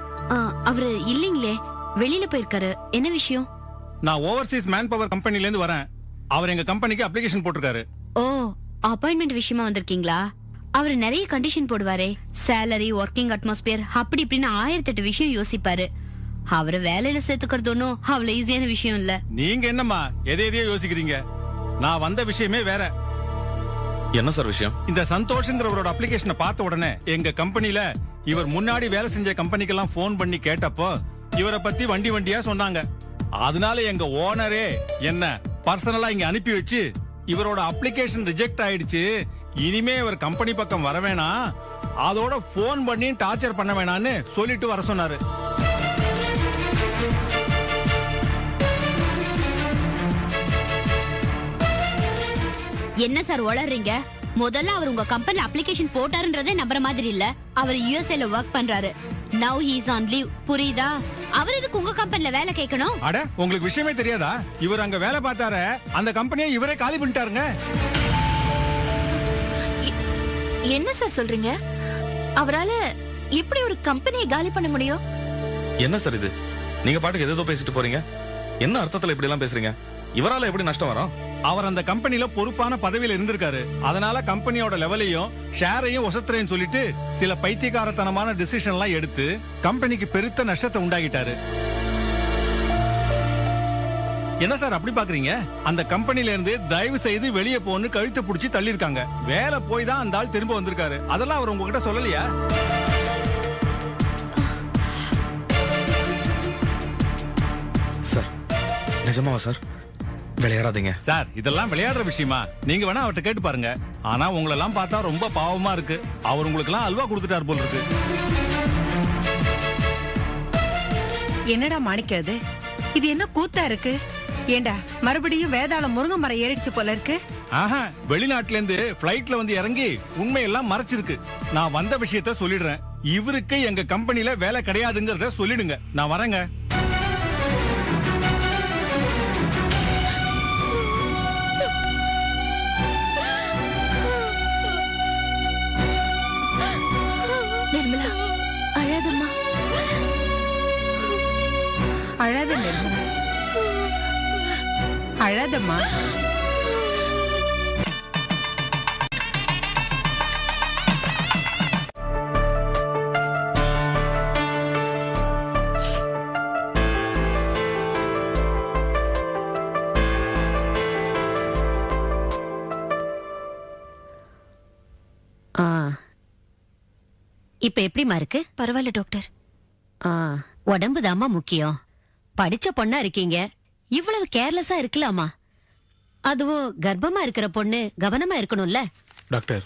அவரு இல்லீங்களே, வெளியில போயிருக்காரு. என்ன விஷயம்? நான் ஓவர்சீஸ் மேன் பவர் கம்பெனில இருந்து வரேன். அவர் எங்க கம்பெனிக்கு அப்ளிகேஷன் போட்டிருக்காரு. ஓ, அப்பாயின்மெண்ட் விஷயமா வந்திருக்கீங்களா? அவர் நிறைய கண்டிஷன் போடுவாரே, சேலரி, ஒர்க்கிங் அட்மாஸ்பியர், அப்படி இப்படின்னு 1008 விஷயம் யோசிப்பாரு. அவரை வேலையில சேர்த்துக்கிறது ஒன்னும் அவ்வளவு ஈஸியான விஷயம் இல்ல. நீங்க என்னம்மா எதையோ யோசிக்கிறீங்க? நான் வந்த விஷயமே வேற. என்ன சார் விஷயம்? இந்த சந்தோஷ்ங்கிறவரோட அப்ளிகேஷனை பார்த்த உடனே எங்க கம்பெனில இவர் முன்னாடி வேலை செஞ்ச கம்பெனிக்கெல்லாம் போன் பண்ணி கேட்டப்போ இவரை பத்தி வண்டி வண்டியா சொன்னாங்க. அதனால எங்க ஓனரே என்ன பர்சனலா இங்க அனுப்பி வச்சு இவரோட அப்ளிகேஷன் ரிஜெக்ட் ஆயிடுச்சு, இனிமே இவர் கம்பெனி பக்கம் வர வேணாம், அதோட போன் பண்ணி டார்ச்சர் பண்ண வேணாம்னு சொல்லிட்டு வர சொன்னாரு. என்ன சார் உளறீங்க? முதல்ல அவர் உங்க கம்பெனில அப்ளிகேஷன் போட்டாருன்றதே நம்புற மாதிரி இல்ல. அவர் யுஎஸ்ஏல வர்க் பண்றாரு. Now he is on leave. புரியுதா? அவர் எதுக்கு உங்க கம்பெனில வேலை கேட்கணும்? அட, உங்களுக்கு விஷயமே தெரியாதா? இவர் அங்க வேலை பார்த்தாரு, அந்த கம்பெனியை இவரே காலி பண்ணிட்டாருங்க. என்ன சார் சொல்றீங்க? அவரால எப்படி ஒரு கம்பெனியை காலி பண்ண முடியும்? என்ன சார் இது? நீங்க பாட்டுக்கு ஏதோ பேசிட்டு போறீங்க. என்ன அர்த்தத்துல இப்படி எல்லாம் பேசுறீங்க? இவரால எப்படி நஷ்டம் வரும்? அவர் அந்த கம்பெனில பொறுப்பான பதவியில இருந்திருக்காரு. அதனால கம்பெனியோட லெவலையும் ஷேரையும் ஒசத்துறேன்னு சொல்லிட்டு சில பைத்தியக்காரத்தனமான டிசிஷன் எல்லாம் எடுத்து கம்பெனிக்கு பெருத்த நஷ்டத்தை உண்டாகிட்டாரு. என்ன சார் அப்படி பாக்குறீங்க? அந்த கம்பெனில இருந்து தயவு செய்து வெளியே போன்னு கழுத்தை புடிச்சு தள்ளி இருக்காங்க. வேலை போய் தான் அந்த ஆள் திரும்ப வந்திருக்காரு. அதெல்லாம் அவர் உங்ககிட்ட சொல்லலையா? சார் நிஜமாவா சார்? விளையாடாதீங்க சார், இதெல்லாம் விளையாடுற விஷயமா? நீங்க வேணா அவர்கிட்ட கேட்டு பாருங்க. ஆனா உங்களை எல்லாம் பார்த்தா ரொம்ப பாவமா இருக்கு. அவர் உங்களுக்கு எல்லாம் அல்வா கொடுத்துட்டார் போல இருக்கு. என்னடா மாணிக்க அது? இது என்ன கூத்தா இருக்கு? ஏண்டா மறுபடியும் வேதாளம் முருங்கை மரம் ஏறிடுச்சு போல இருக்கு. ஆஹா, வெளிநாட்டுல இருந்து பிளைட்ல வந்து இறங்கி உண்மையெல்லாம் மறைச்சிருக்கு. நான் வந்த விஷயத்த சொல்லிடுறேன். இவருக்கு எங்க கம்பெனில வேலை கிடையாதுங்கறத சொல்லிடுங்க. நான் வரேங்க. நிர்மலா, அழாதம்மா. அழாத நிர்மலா, அழாதம்மா. இப்ப எப்படிமா இருக்கு? பரவாயில்ல டாக்டர். உடம்பு தாமா முக்கியம். படிச்ச பொண்ணா இருக்கீங்க, இவ்வளவு கேர்லெஸ்ஸா இருக்கலாமா? அதுவும் கர்ப்பமா இருக்கிற பொண்ணு கவனமா இருக்கணும்ல டாக்டர்.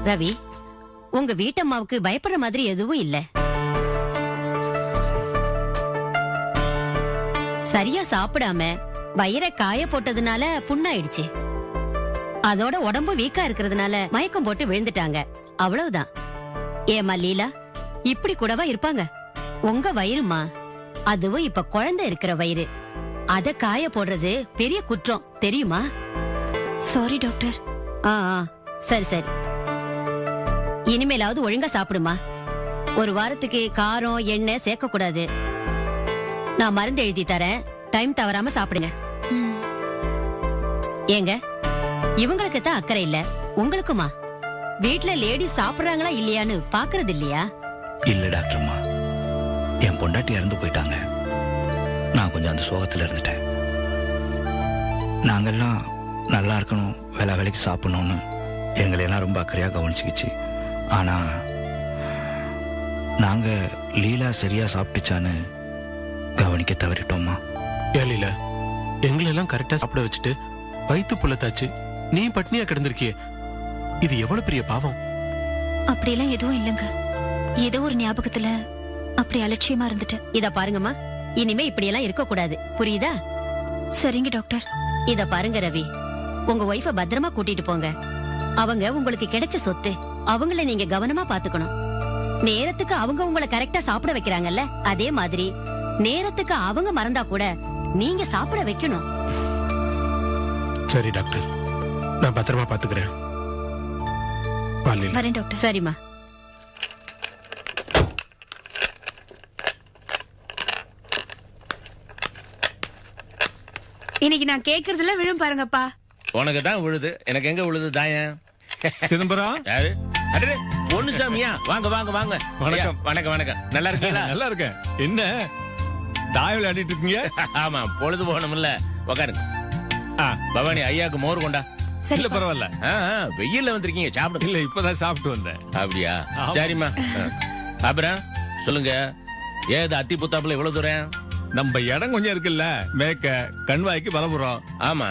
ரவி, உங்க வீட்டம்மாவுக்கு பயப்படுற மாதிரி எதுவும் இல்ல. சரியா சாப்பிடாம வயிறை காய போட்டதுனால புண்ணாயிடுச்சு. அதோட உடம்பு வீக்கா இருக்கிறதுனால மயக்கம் போட்டு விழுந்துட்டாங்க. அவ்வளவுதான். ஏமா லீலா, இப்படி கூடவா இருப்பாங்க? உங்க வயிறுமா, அதுவும் இப்ப குழந்தை இருக்கிற வயிறு. அத காய போடுறது பெரிய குற்றம், தெரியுமா? Sorry doctor. சரி சரி, இனிமேலாவது ஒழுங்கா சாப்பிடுமா. ஒரு வாரத்துக்கு காரம் எண்ணெய் சேர்க்க கூடாது. நான் மருந்து எழுதி தரேன், டைம் தவறாம சாப்பிடுங்க. ஏங்க, இவங்களுக்கு தான் அக்கறை இல்ல, உங்களுக்குமா? வீட்ல லேடிஸ் சாப்பிடுறாங்களா இல்லையான்னு பாக்குறது இல்லையா? இல்ல டாக்டர்மா, என் பொண்டாட்டி இறந்து போயிட்டாங்க. நான் கொஞ்சம் அந்த சோகத்துல இருந்துட்டேன். நாங்கெல்லாம் நல்லா இருக்கணும், வேலைக்கு சாப்பிடணும்னு எங்களை எல்லாம் ரொம்ப அக்கறையா கவனிச்சுக்கிச்சு. ஆனா நாங்க லீலா சரியா சாப்பிட்டுச்சான்னு கவனிக்க தவறிட்டோம்மா. லீலா, எங்களெல்லாம் கரெக்டா சாப்பிட வச்சுட்டு வயிற்று புள்ளத்தாச்சு, நீ பட்னியா கிடந்திருக்கிய. இது எவ்வளவு பெரிய பாவம். அப்படியெல்லாம் எதுவும் இல்லைங்க. ஏதோ ஒரு ஞாபகத்துல அப்படி அலட்சியமா இருந்துட்டு. இத பாருங்கம்மா, இனிமே இப்படி எல்லாம் இருக்க கூடாது, புரியுதா? சரிங்க டாக்டர். இத பாருங்க ரவி, உங்க ஒய்ஃப பத்திரமா கூட்டிட்டு போங்க. அவங்க உங்களுக்கு கிடைச்ச சொத்து, அவங்கள நீங்க கவனமா பாத்துக்கணும். நேரத்துக்கு அவங்க உங்களை கரெக்டா சாப்பிட வைக்கிறாங்கல்ல, அதே மாதிரி நேரத்துக்கு அவங்க மறந்தா கூட நீங்க சாப்பிட வைக்கணும். சரி டாக்டர், நான் பத்திரமா பாத்துக்கிறேன். வரேன் டாக்டர். சரிம்மா. இன்னைக்கு நான் கேக்குறதுல விழும் பாருங்கப்பா. உனக்கு தான் விழுது, எனக்கு எங்க விழுது தாயம்? சிதம்பரம் யாரு? அடடே, பொன்னுசாமியா, வாங்க வாங்க வாங்க. வணக்கம். வணக்கம் வணக்கம். நல்லா இருக்கீங்களா? நல்லா இருக்கேன். என்ன தாயம் விளையாடிட்டு இருக்கீங்க? ஆமா, பொழுது போகணும்ல. உட்காருங்க. பவானி, ஐயாக்கு மோர் கொண்டா. இல்ல பரவாயில்ல. வெயில்ல வந்திருக்கீங்க, சாப்பிடு. இல்ல இப்பதான் சாப்பிட்டு வந்தேன். அப்படியா? ஆமா. சரிம்மா. அப்புறம் சொல்லுங்க, ஏது அத்தி புத்தாப்புல இவ்வளவு தூரம்? நம்ம இடம் கொஞ்சம் இருக்குல்ல, மேக்க கண்வாய்க்கு வலப்புறம். ஆமா,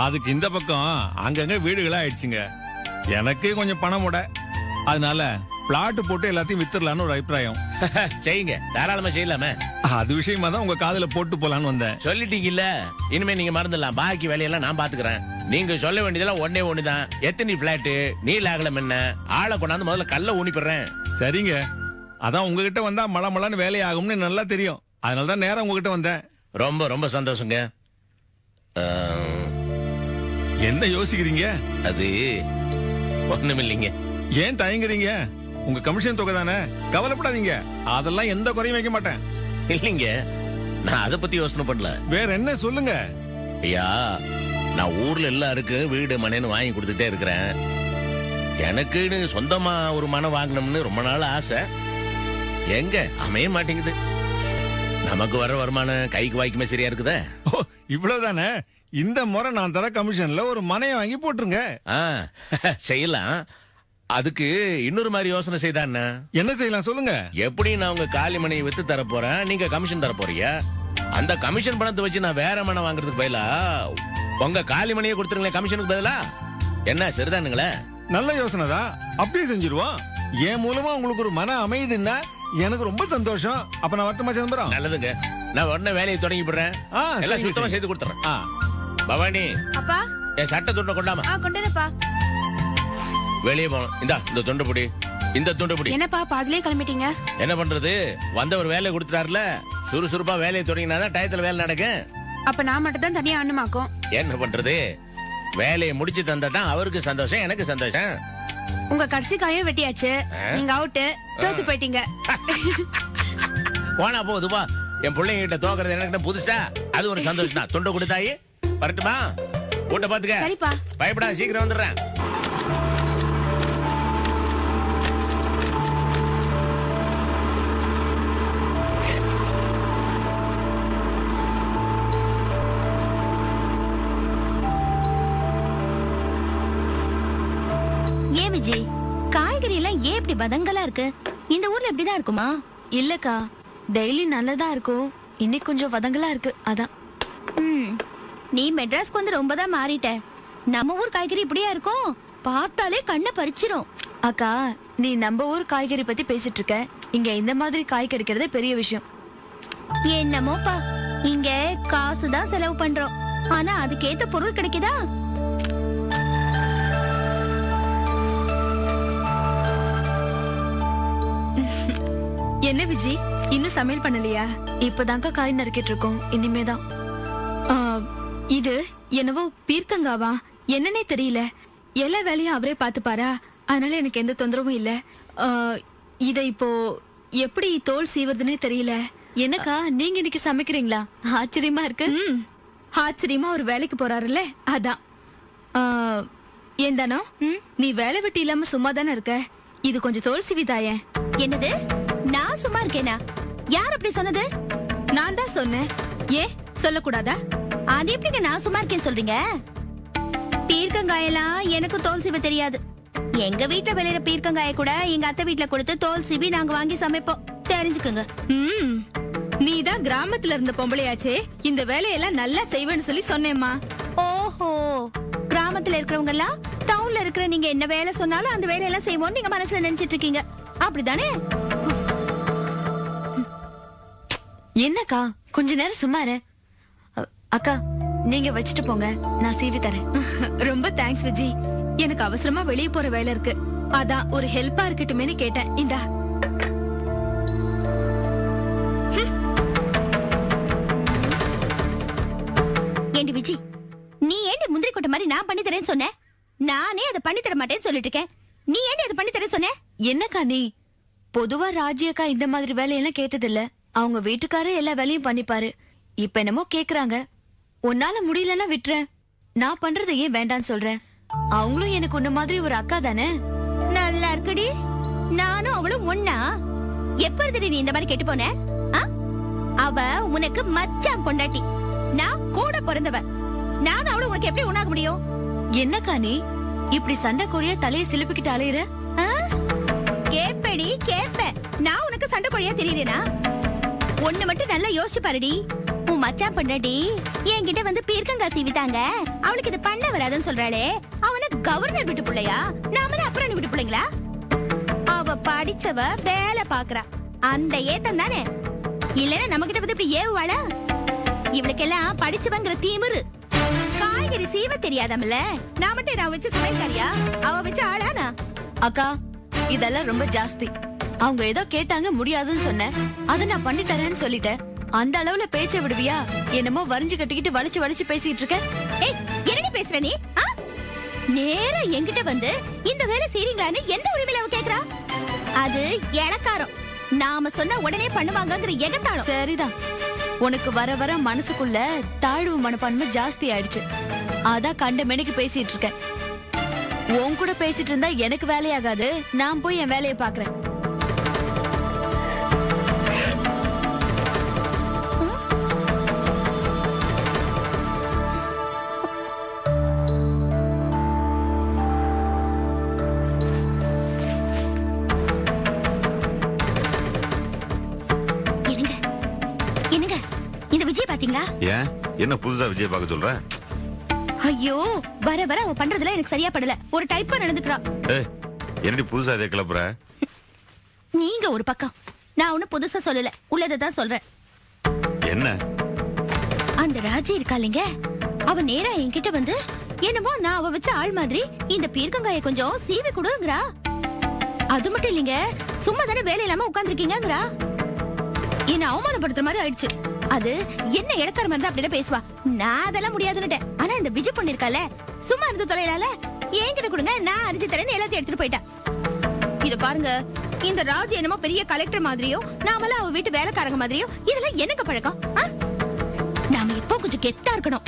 அதுக்கு இந்த பக்கம் அங்கங்க வீடுகளா ஆயிடுச்சுங்க. எனக்கு கொஞ்சம் பணம் முட, அதனால பிளாட் போட்டு எல்லாத்தையும் வித்துடலான்னு ஒரு அபிப்பிராயம். செய்யுங்க, தாராளமா செய்யலாமே. அது விஷயமா தான் உங்க காதுல போட்டு போலான்னு வந்தேன். சொல்லிட்டீங்கல்ல, இனிமே நீங்க மறந்துடலாம். பாக்கி வேலையெல்லாம் நான் பாத்துக்கிறேன். நீங்க சொல்ல வேண்டியதெல்லாம் ஒண்ணுதான். எத்தனை பிளாட், நீல அகலம் என்ன, ஆளை கொண்டாந்து முதல்ல கல்ல ஊனிப்படுறேன். சரிங்க, அதான் உங்ககிட்ட வந்தா மழை வேலையாகும்னு நல்லா தெரியும். அதனால தான் நேரம் உங்ககிட்ட வந்தேன். ரொம்ப ரொம்ப சந்தோஷங்க. என்ன யோசிக்கிறீங்க? அது ஒண்ணுமில்லைங்க. ஏன் தயங்குறீங்க? உங்க கமிஷன் தொகை தானே, கவலைப்படாதீங்க. அதெல்லாம் எந்த குறையும் வைக்க மாட்டேன். இல்லைங்க, நான் அதை பத்தி யோசனை பண்ணல. வேற என்ன சொல்லுங்க. ஐயா, நான் ஊர்ல எல்லாருக்கும் வீடு மனைன்னு வாங்கி கொடுத்துட்டே இருக்கிறேன். எனக்குன்னு சொந்தமா ஒரு மனை வாங்கணும்னு ரொம்ப நாள் ஆசை. எங்க அமைய மாட்டேங்குது. நமக்கு வர வருமானம் கைக்கு வாய்க்குமே சரியா இருக்குதா? இவ்வளவுதானே. இந்த முறை நான் தர கமிஷன்ல ஒரு மனையை வாங்கி போட்டுருங்க. செய்யலாம். அதுக்கு இன்னொரு மாதிரி யோசனை செய்தானே. என்ன செய்யலாம் சொல்லுங்க. எப்படி நான் உங்க காலி மனையை வித்து தர போறேன், நீங்க கமிஷன் தர போறீங்க. அந்த கமிஷன் பணத்தை வச்சு நான் வேற மனை வாங்குறதுக்கு பதிலா உங்க காலி மனையை கொடுத்துருங்களேன் கமிஷனுக்கு பதிலா. என்ன சரிதானுங்களே? நல்ல யோசனை தான், அப்படியே செஞ்சிருவோம். என் மூலமா உங்களுக்கு ஒரு மன அமையுதுன்னா எனக்கு ரொம்ப சந்தோஷம். அப்ப நான் வரட்டுமா சிதம்பரம்? நல்லதுங்க, நான் உடனே வேலையை தொடங்கி போடுறேன். எல்லாம் சுத்தமா செய்து கொடுத்துறேன். பவானி, அப்பா என் சட்டை துண்டை கொண்டாமா. கொண்டேனப்பா. வெளியே போகணும். இந்த துண்டு பிடி, இந்த துண்டு பிடி. என்னப்பா பாதிலே கிளம்பிட்டீங்க? என்ன பண்றது, வந்த ஒரு வேலையை கொடுத்துட்டாருல, சுறுசுறுப்பா வேலையை தொடங்கினாதான் டயத்துல வேலை நடக்கும். அப்ப நான் மட்டும் தான் தனியா அண்ணுமாக்கும். என்ன பண்றது, வேலையை முடிச்சு தந்தாதான் அவருக்கு சந்தோஷம், எனக்கு சந்தோஷம். உங்க கடைசி காயும் வெட்டியாச்சு, நீங்க அவுட்டு, தோத்து போயிட்டீங்க. போனா போகுதுப்பா, என் பிள்ளைங்க கிட்ட தோக்குறது எனக்கு புதுசா, அது ஒரு சந்தோஷம் தான். துண்டை கொடுத்தாயி வரட்டுமா? கூட்ட பாத்துக்க. சரிப்பா, பயப்படாத, சீக்கிரம் வந்துடுறேன். ஏன் விஜய், காய்கறி எல்லாம் ஏன் இப்படி பதங்கலா இருக்கு? இந்த ஊர்ல இப்படிதான் இருக்குமா? இல்லக்கா, டெய்லி நல்லதா இருக்கும், இன்னைக்கு கொஞ்சம் வதங்கலா இருக்கு, அதான். நீ மெட்ராஸ்க்கு வந்து ரொம்ப தான் மாறிட்ட. நம்ம ஊர் காய்கறி இப்படியா இருக்கும்? பார்த்தாலே கண்ணை பறிச்சிரும். அக்கா, நீ நம்ம ஊர் காய்கறி பத்தி பேசிட்டு இருக்க, இங்க இந்த மாதிரி காய் கிடைக்கிறதே பெரிய விஷயம். என்னமோப்பா, இங்க காசு தான் செலவு பண்றோம், ஆனா அதுக்கேத்த பொருள் கிடைக்குதா? என்ன விஜய், இன்னும் சமையல் பண்ணலையா? இப்பதாங்க காய் நறுக்கிட்டு இருக்கோம், இனிமேதான். இது என்னவோ பீர்க்கங்காவா என்னன்னே தெரியல. எல்லா வேலையும் அவரே பாத்துப்பாரா, அதனால எனக்கு எந்த தொந்தரவும் இல்ல. இத இப்போ எப்படி தோல் சீவதுன்னே தெரியல. என்னக்கா, நீங்க இன்னைக்கு சமைக்கிறீங்களா? ஆச்சரியமா இருக்கு. ஆச்சரியமா ஒரு வேலைக்கு போறாருல்ல, அதான். ஏந்தானோ, நீ வேலை வெட்டி இல்லாம சும்மா தானே இருக்க, இது கொஞ்சம் தோல் சீவிதாயே. என்னது, நான் சும்மா இருக்கேனா? யார் அப்படி சொன்னது? நான் தான் சொன்னேன். ஏன் சொல்லக்கூடாதா? அது எப்படிங்க நான் சும்மா இருக்கேன்னு சொல்றீங்க? பீர்க்கங்காயெல்லாம் எனக்கு தோல் சீவ தெரியாது. எங்க வீட்டுல விளையிற பீர்க்கங்காய கூட எங்க அத்தை வீட்டுல கொடுத்து தோல் சீவி நாங்க வாங்கி சமைப்போம், தெரிஞ்சுக்குங்க. நீ தான் கிராமத்துல இருந்த பொம்பளையாச்சே, இந்த வேலையெல்லாம் நல்லா செய்வேன்னு சொல்லி சொன்னேம்மா. ஓஹோ, கிராமத்துல இருக்கிறவங்க எல்லாம் டவுன்ல இருக்கிற நீங்க என்ன வேலை சொன்னாலும் அந்த வேலையெல்லாம் செய்வோம் நீங்க மனசுல நினைச்சிட்டு இருக்கீங்க, அப்படிதானே? என்னக்கா, கொஞ்ச நேரம் சும்மா இரு. அக்கா, நீங்க வச்சுட்டு போங்க, நான் சீவி தரேன். ரொம்ப தேங்க்ஸ் விஜி, எனக்கு அவசரமா வெளியே போற வேலை இருக்கு, அதான் ஒரு ஹெல்ப்பா இருக்கட்டுமேனு கேட்டேன். இந்தா. ஏண்டி விஜி, நீ ஏண்டி முந்திரி கொட்டை மாதிரி நான் பண்ணி தரேன்னு சொன்ன? நானே அதை பண்ணி தர மாட்டேன்னு சொல்லிட்டு இருக்கேன், நீ ஏண்டி அதை பண்ணி தரேன்னு சொன்ன? என்னக்கா நீ? பொதுவா ராஜி அக்கா இந்த மாதிரி வேலையெல்லாம் கேட்டதில்ல, அவங்க வீட்டுக்காரே எல்லா வேலையும் பண்ணிப்பாரு. இப்ப என்னமோ கேக்குறாங்க, உன்னால முடியலன்னா விட்டுறேன், நான் பண்றதை ஏன் வேண்டான்னு சொல்றேன். அவங்களும் எனக்கு உன்ன மாதிரி ஒரு அக்கா தானே. நல்லா இருக்குடி, நானும் அவளும் ஒண்ணா? எப்ப இருந்து நீ இந்த மாதிரி கேட்டு போன? அவ உனக்கு மச்சான் பொண்டாட்டி, நான் கூட பிறந்தவ. நான் அவளும் உனக்கு எப்படி உணாக முடியும்? என்னக்கா நீ இப்படி சண்டை கோழியா தலையை சிலுப்பிக்கிட்டு அலையிற? கேப்படி கேப்ப. நான் உனக்கு சண்டை கோழியா தெரியறேனா? ஒண்ணு மட்டும் நல்லா யோசிச்சு பாருடி. உன் மச்சான் பொண்டாட்டி என்கிட்ட வந்து பீர்க்கங்கா சீவிட்டாங்க, அவளுக்கு இது பண்ண வராதுன்னு சொல்றாளே, அவன கவர்னர் வீட்டு பிள்ளையா, நாம அப்புறம் வீட்டு பிள்ளைங்களா? அவ படிச்சவ வேலை பாக்குறா, அந்த ஏத்தம் தானே. இல்லன்னா நம்ம கிட்ட வந்து இப்படி ஏவுவாளா? இவளுக்கெல்லாம் படிச்சவங்கிற தீமுரு. காய்கறி சீவ தெரியாதம்ல. நான் மட்டும் நான் வச்சு சமையல்காரியா? அவ வச்சு ஆளானா? அக்கா இதெல்லாம் ரொம்ப ஜாஸ்தி. அவங்க ஏதோ கேட்டாங்க, முடியாதுன்னு சொன்னேன். அத நான் பண்ணி தரேன்னு சொல்லிட்டேன். அந்த அளவுல பேச்ச விடுவியா? என்னமோ வரிஞ்சு கட்டிக்கிட்டு வலிச்சு வலிச்சு பேசிட்டு இருக்க. ஏய், என்னடி பேசுற நீ? நேரா என்கிட்ட வந்து இந்த வேலை செய்றீங்களான்னு எந்த உரிமையில அவ கேக்குறா? அது இளக்காரம். நாம சொன்னா உடனே பண்ணுவாங்கங்கிற எகத்தாளம். சரிதான், உனக்கு வர வர மனசுக்குள்ள தாழ்வு மனப்பான்மை ஜாஸ்தி ஆயிடுச்சு. அதான் கண்ட மெனிக்கு பேசிட்டு இருக்க. உன் கூட பேசிட்டு இருந்தா எனக்கு வேலையாகாது. நான் போய் என் வேலையை பாக்குறேன். பாத்தீங்களா? ஏன் என்ன புதுசா விஜய் பார்க்க சொல்ற? ஐயோ, வர வர அவ பண்றதுல எனக்கு சரியா படல. ஒரு டைப்பா நடந்துக்கிறா. ஏய், என்னடி புதுசா இதே கிளப்புற? நீங்க ஒரு பக்கம், நான் ஒண்ணு புதுசா சொல்லல, உள்ளதான் சொல்றேன். என்ன? அந்த ராஜி இருக்காளிங்க, அவ நேரா என்கிட்ட வந்து என்னமோ நான் அவ வச்ச ஆள் மாதிரி இந்த பீர்க்கங்காயை கொஞ்சம் சீவி கொடுங்கறா. அது மட்டும் இல்லைங்க, சும்மா தானே வேலை இல்லாம உட்கார்ந்துருக்கீங்கங்கறா. என்ன அவமானப்படுத்துற மாதிரி ஆயிடுச்சு. அது என்ன இடக்கார மாதிரி அப்படியே பேசுவா. நான் அதெல்லாம் முடியாதுன்னுட்டேன். ஆனா இந்த விஜய் பொண்ணு இருக்கால, சும்மா இருந்து தொலைலால, என்கிட்ட கொடுங்க நான் அரிஞ்சு தரேன்னு எல்லாத்தையும் எடுத்துட்டு போயிட்டா. இத பாருங்க, இந்த ராஜு என்னமோ பெரிய கலெக்டர் மாதிரியும் நாமெல்லாம் அவ வீட்டு வேலைக்காரங்க மாதிரியும், இதெல்லாம் என்னங்க பழக்கம்? நாம இப்போ கொஞ்சம் கெத்தா இருக்கணும்.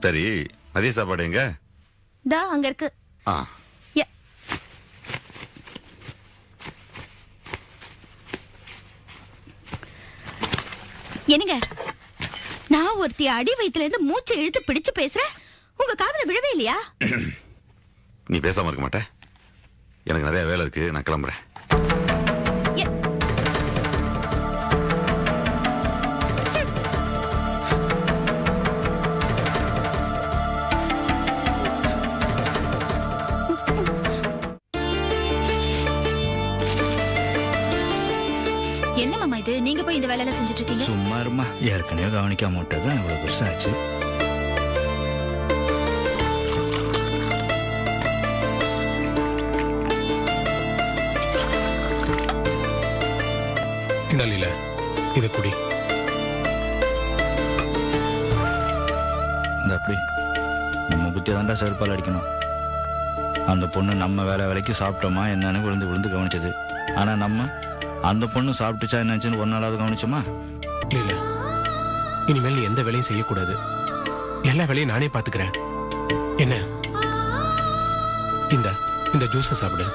சரி, மதிய சாப்பாடு எங்க? தா அங்க இருக்கு. என்னங்க, நான் ஒருத்தி அடி வயித்துல இருந்து மூச்சை இழுத்து பிடிச்சு பேசுறேன், உங்க காதுல விழவே இல்லையா? நீ பேசாம இருக்க மாட்டே? எனக்கு நிறைய வேலை இருக்கு, நான் கிளம்புறேன். என்ன மாமா இது, நீங்க போய் இந்த வேலையெல்லாம் செஞ்சுட்டு இருக்கீங்க? சும்மா இருமா, ஏற்கனவே கவனிக்காம விட்டது இவ்வளவு பெருசாச்சு. இந்த லீல இத குடி. இந்த அப்படி நம்ம புத்தி தாண்டா செருப்பால் அடிக்கணும். அந்த பொண்ணு நம்ம வேலைக்கு சாப்பிட்டோமா என்னன்னு விழுந்து விழுந்து கவனிச்சது. ஆனா நம்ம அந்த பொண்ணு சாப்பிட்டுச்சா என்னாச்சுன்னு ஒரு நாளாவது கவனிச்சோமா? லீல, இனிமேல் நீ எந்த வேலையும் செய்யக்கூடாது. எல்லா வேலையும் நானே பாத்துக்கிறேன். என்ன, இந்த ஜூஸை சாப்பிடு.